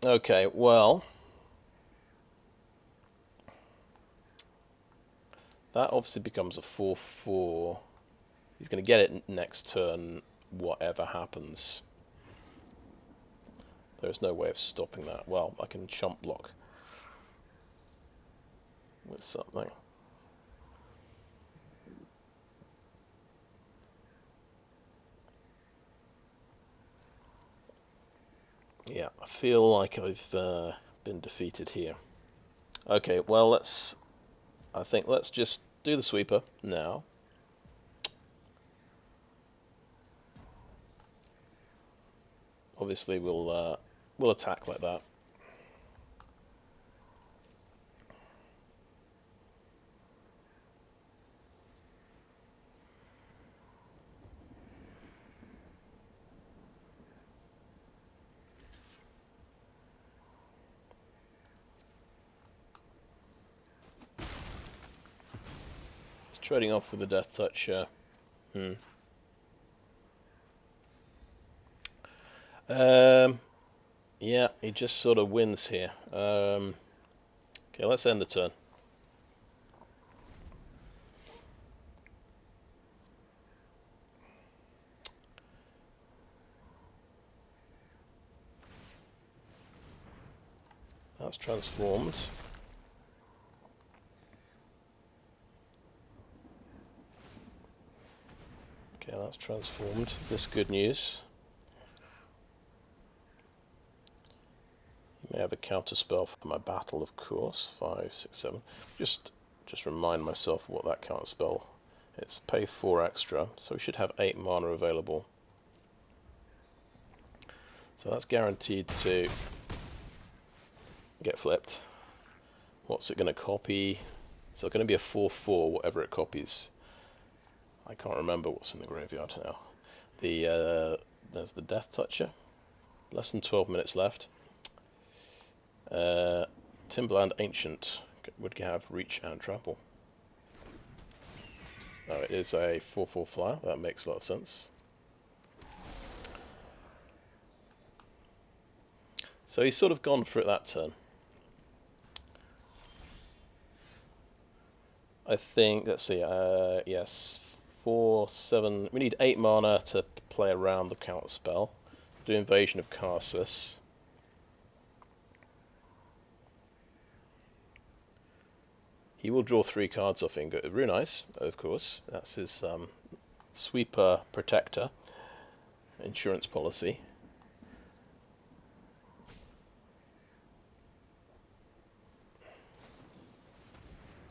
Okay, well, that obviously becomes a 4/4. He's going to get it next turn, whatever happens. There's no way of stopping that. Well, I can chump block with something. Yeah, I feel like I've been defeated here. Okay, well, let's just do the sweeper now. Obviously, we'll attack like that. He's trading off with the Death Touch. Yeah, he just sort of wins here. Okay, let's end the turn. That's transformed. Okay, that's transformed. Is this good news? You may have a counter spell for my battle, of course. 5, 6, 7. Just remind myself what that counter spell. It's pay 4 extra, so we should have 8 mana available. So that's guaranteed to get flipped. What's it going to copy? So it's going to be a 4/4, whatever it copies. I can't remember what's in the graveyard now. There's the Death Toucher. Less than 12 minutes left. Timberland Ancient would have reach and trample. Oh, it is a 4/4 flyer. That makes a lot of sense. So he's sort of gone for it that turn. I think, let's see, yes, 4, 7, we need 8 mana to play around the counter spell. Do Invasion of Karsus. He will draw 3 cards off Ingarunais, of course. That's his sweeper protector insurance policy.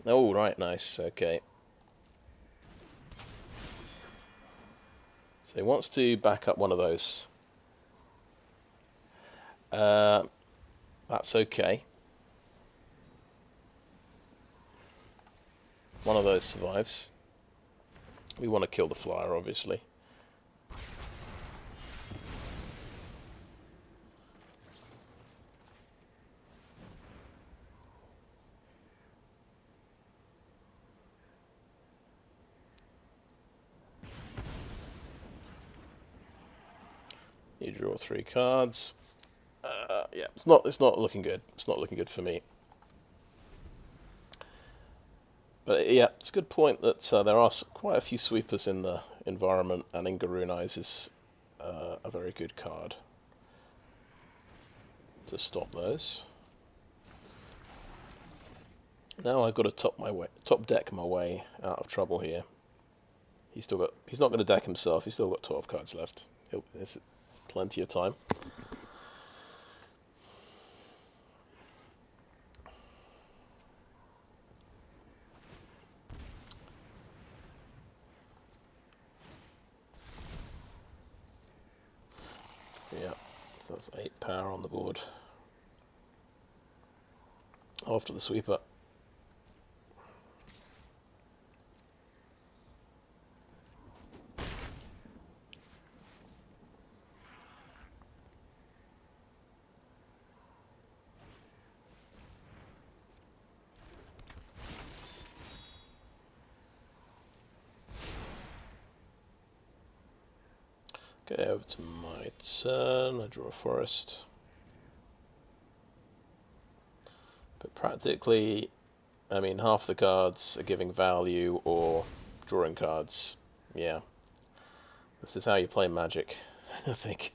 Oh, right, nice, okay. So he wants to back up one of those. That's okay. One of those survives. We want to kill the flyer, obviously. You draw 3 cards. Yeah, it's not looking good. It's not looking good for me. But yeah, it's a good point that there are quite a few sweepers in the environment, and Ingarunais is a very good card to stop those. Now I've got to top deck my way out of trouble here. He's not going to deck himself. He's still got 12 cards left. There's plenty of time. Yeah, so that's 8 power on the board. After the sweeper. Okay, over to my turn. I draw a forest. But practically, I mean, half the cards are giving value or drawing cards. Yeah. This is how you play Magic, I think.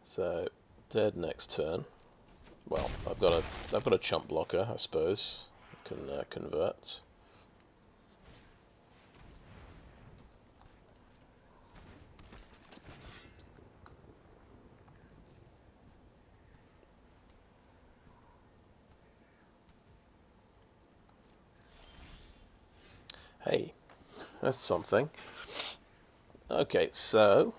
So, dead next turn. Well, I've got a chump blocker, I suppose. I can convert. Hey, that's something. Okay, so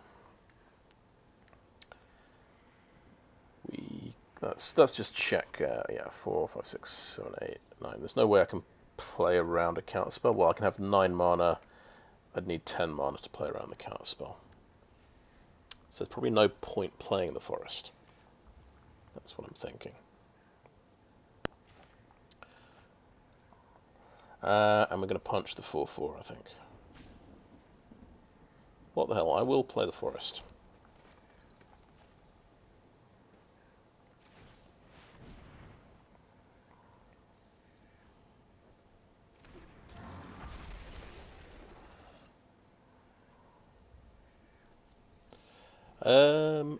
let's just check. Yeah, 4, 5, 6, 7, 8, 9. There's no way I can play around a counter spell. Well, I can have 9 mana. I'd need 10 mana to play around the counter spell. So there's probably no point playing the forest. That's what I'm thinking. And we're going to punch the 4/4, I think. What the hell? I will play the forest.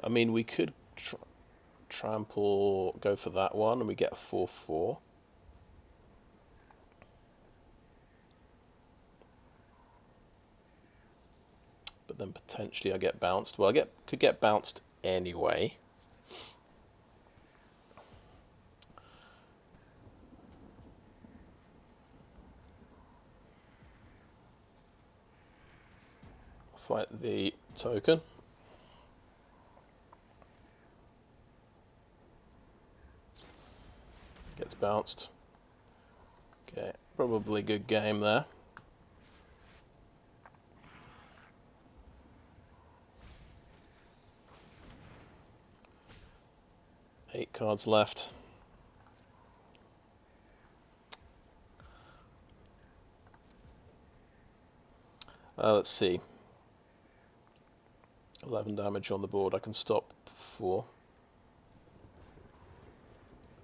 I mean, we could trample, go for that one, and we get a 4/4. But then potentially I get bounced. Well, could get bounced anyway. Fight the token. Gets bounced. Okay, probably good game there. Eight cards left. Let's see. 11 damage on the board. I can stop 4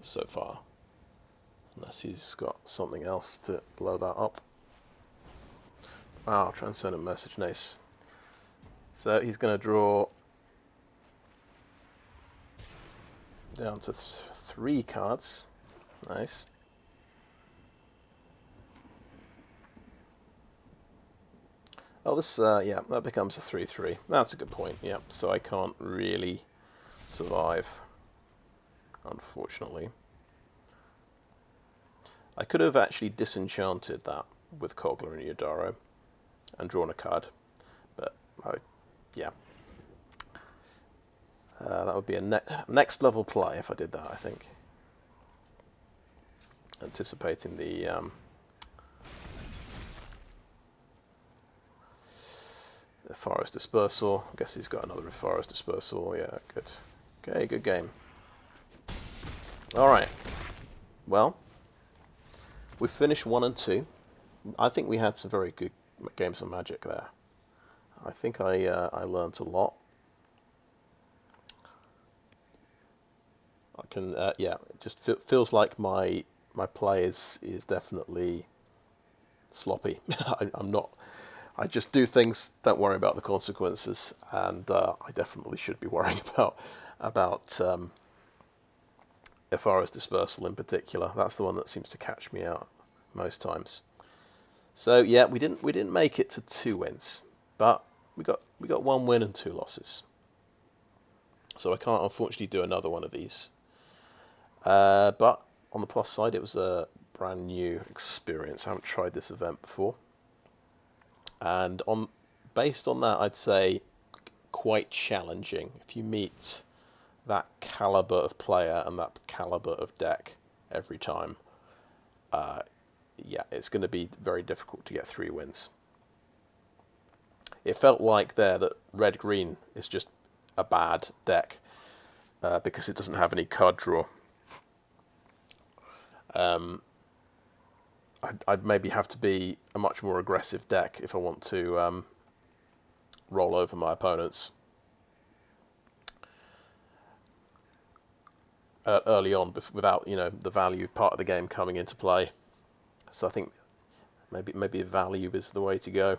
so far. Unless he's got something else to blow that up. Wow, transcendent message, nice. So he's going to draw down to 3 cards. Nice. Oh, this, yeah, that becomes a 3/3. That's a good point, yeah. So I can't really survive, unfortunately. I could have actually disenchanted that with Kogler and Yodaro and drawn a card, but yeah. That would be a next level play if I did that, I think. Anticipating the Forest Dispersal. I guess he's got another Forest Dispersal. Yeah, good. Okay, good game. Alright. Well, we finished 1 and 2. I think we had some very good games of Magic there. I think I learned a lot. I can, yeah, it just feels like my play is definitely sloppy. I'm not. I just do things, don't worry about the consequences, and I definitely should be worrying about Ifara's dispersal in particular. That's the one that seems to catch me out most times. So yeah, we didn't make it to 2 wins, but we got 1 win and 2 losses. So I can't unfortunately do another one of these. But on the plus side, it was a brand new experience. I haven't tried this event before. And based on that, I'd say quite challenging. If you meet that caliber of player and that caliber of deck every time, yeah, it's going to be very difficult to get 3 wins. It felt like there that red-green is just a bad deck because it doesn't have any card draw. I'd maybe have to be a much more aggressive deck if I want to roll over my opponents early on without the value part of the game coming into play. So I think maybe value is the way to go.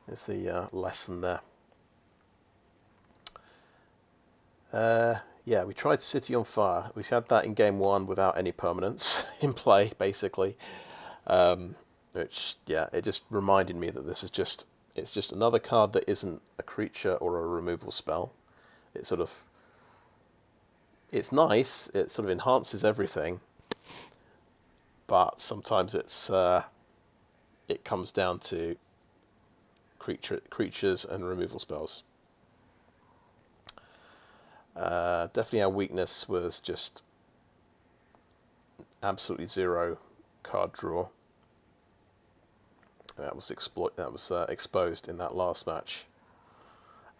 Is the lesson there. Yeah, we tried City on Fire. We had that in game 1 without any permanents in play, basically. Which, yeah, it just reminded me that it's just another card that isn't a creature or a removal spell. It's nice. It sort of enhances everything, but sometimes it comes down to creatures and removal spells. Definitely our weakness was just absolutely 0 card draw. That was exposed in that last match.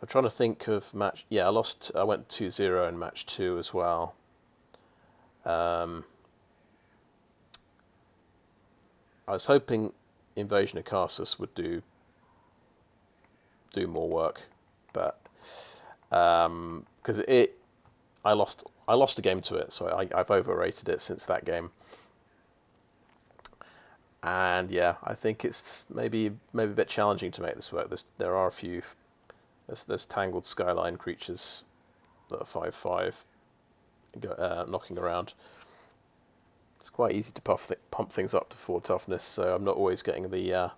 I'm trying to think of match. Yeah, I went 2-0 in match 2 as well. I was hoping Invasion of Karsus would do more work, but because I lost a game to it, so I've overrated it since that game. And yeah, I think it's maybe a bit challenging to make this work. There are a few. There's tangled skyline creatures that are 5/5 knocking around. It's quite easy to pump things up to 4 toughness, so I'm not always getting the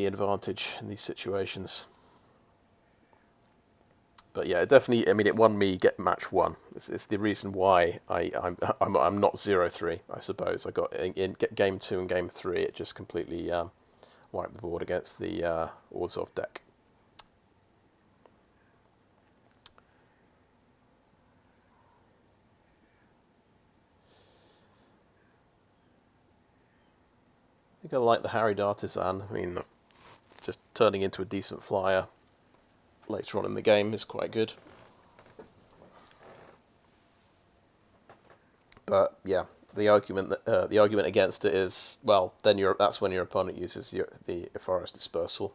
advantage in these situations. But yeah, it definitely. I mean, it won me match 1. It's the reason why I'm not 0-3. I suppose I got in game 2 and game 3. It just completely wiped the board against the Orzhov deck. I think I like the Harried Artisan. I mean, just turning into a decent flyer later on in the game is quite good. But yeah, the argument against it is, well, then that's when your opponent uses the Ifara's Dispersal,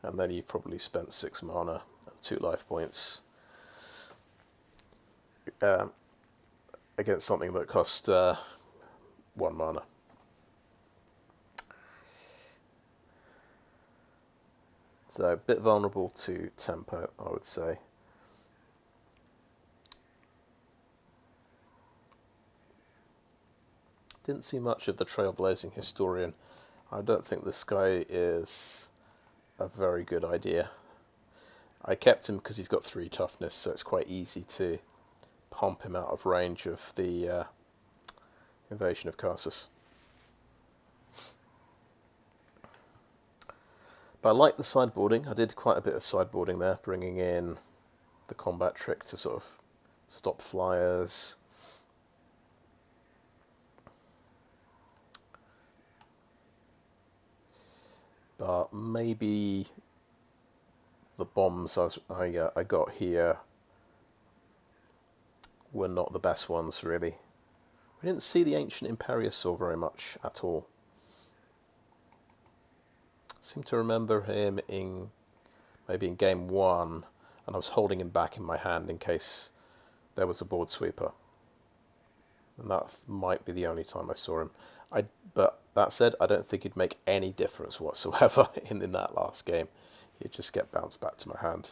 and then you've probably spent 6 mana and 2 life points against something that costs 1 mana. So a bit vulnerable to tempo, I would say. Didn't see much of the Trailblazing Historian. I don't think this guy is a very good idea. I kept him because he's got 3 toughness, so it's quite easy to pump him out of range of the Invasion of Karsus. But I like the sideboarding. I did quite a bit of sideboarding there, bringing in the combat trick to sort of stop flyers. But maybe the bombs I got here were not the best ones, really. We didn't see the Ancient Imperiosaur very much at all. I seem to remember him maybe in game 1, and I was holding him back in my hand in case there was a board sweeper. And that might be the only time I saw him. But that said, I don't think it'd make any difference whatsoever in that last game. You'd just get bounced back to my hand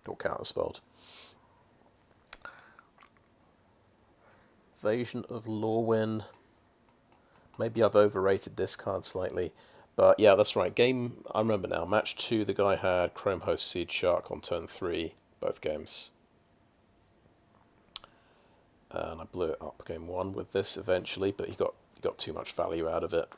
or counterspelled. Invasion of Lorwyn. Maybe I've overrated this card slightly. But yeah, that's right. Game, I remember now. Match 2, the guy had Chrome Host seedshark on turn 3, both games. And I blew it up game 1 with this eventually, but he got too much value out of it.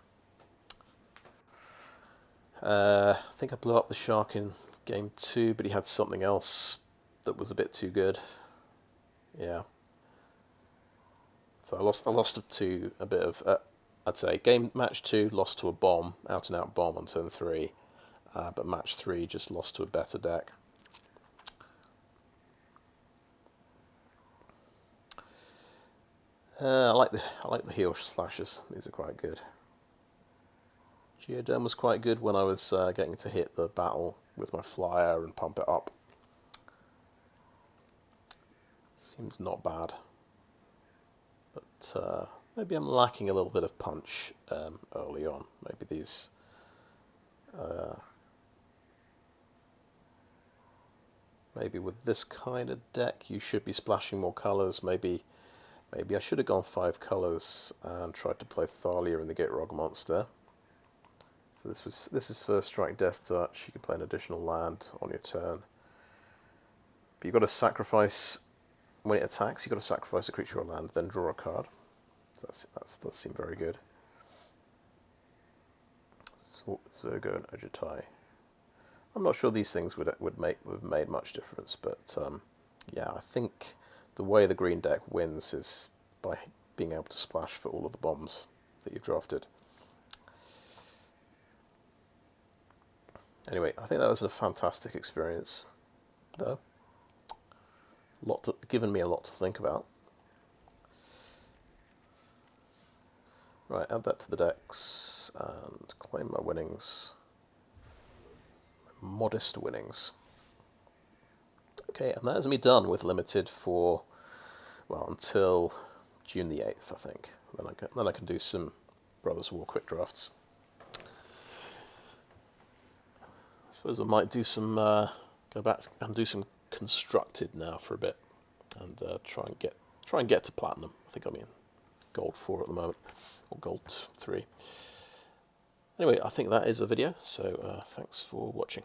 I think I blew up the shark in game 2, but he had something else that was a bit too good. Yeah. So I lost to a bit of, I'd say, match 2 lost to a bomb, out and out bomb on turn 3, but match 3 just lost to a better deck. I like the heel slashes. These are quite good. Geoderm was quite good when I was getting to hit the battle with my flyer and pump it up. Seems not bad. But maybe I'm lacking a little bit of punch early on. Maybe these... maybe with this kind of deck you should be splashing more colours. Maybe I should have gone 5 colours and tried to play Thalia in the Gitrog monster. So this is first strike death touch. You can play an additional land on your turn. But you've got to sacrifice, when it attacks, you've got to sacrifice a creature or land, then draw a card. So that does seem very good. Zergo and Ojutai. I'm not sure these things would have made much difference, but yeah, I think the way the green deck wins is by being able to splash for all of the bombs that you've drafted. Anyway, I think that was a fantastic experience, though. Given me a lot to think about. Right, add that to the decks and claim my winnings. Modest winnings. Okay, and that is me done with Limited for, well, until June the 8th, I think. Then I can do some Brothers War quick drafts. I suppose I might do some, go back and do some constructed now for a bit, and try and get to platinum. I think I'm in gold 4 at the moment, or gold 3. Anyway, I think that is a video, so thanks for watching.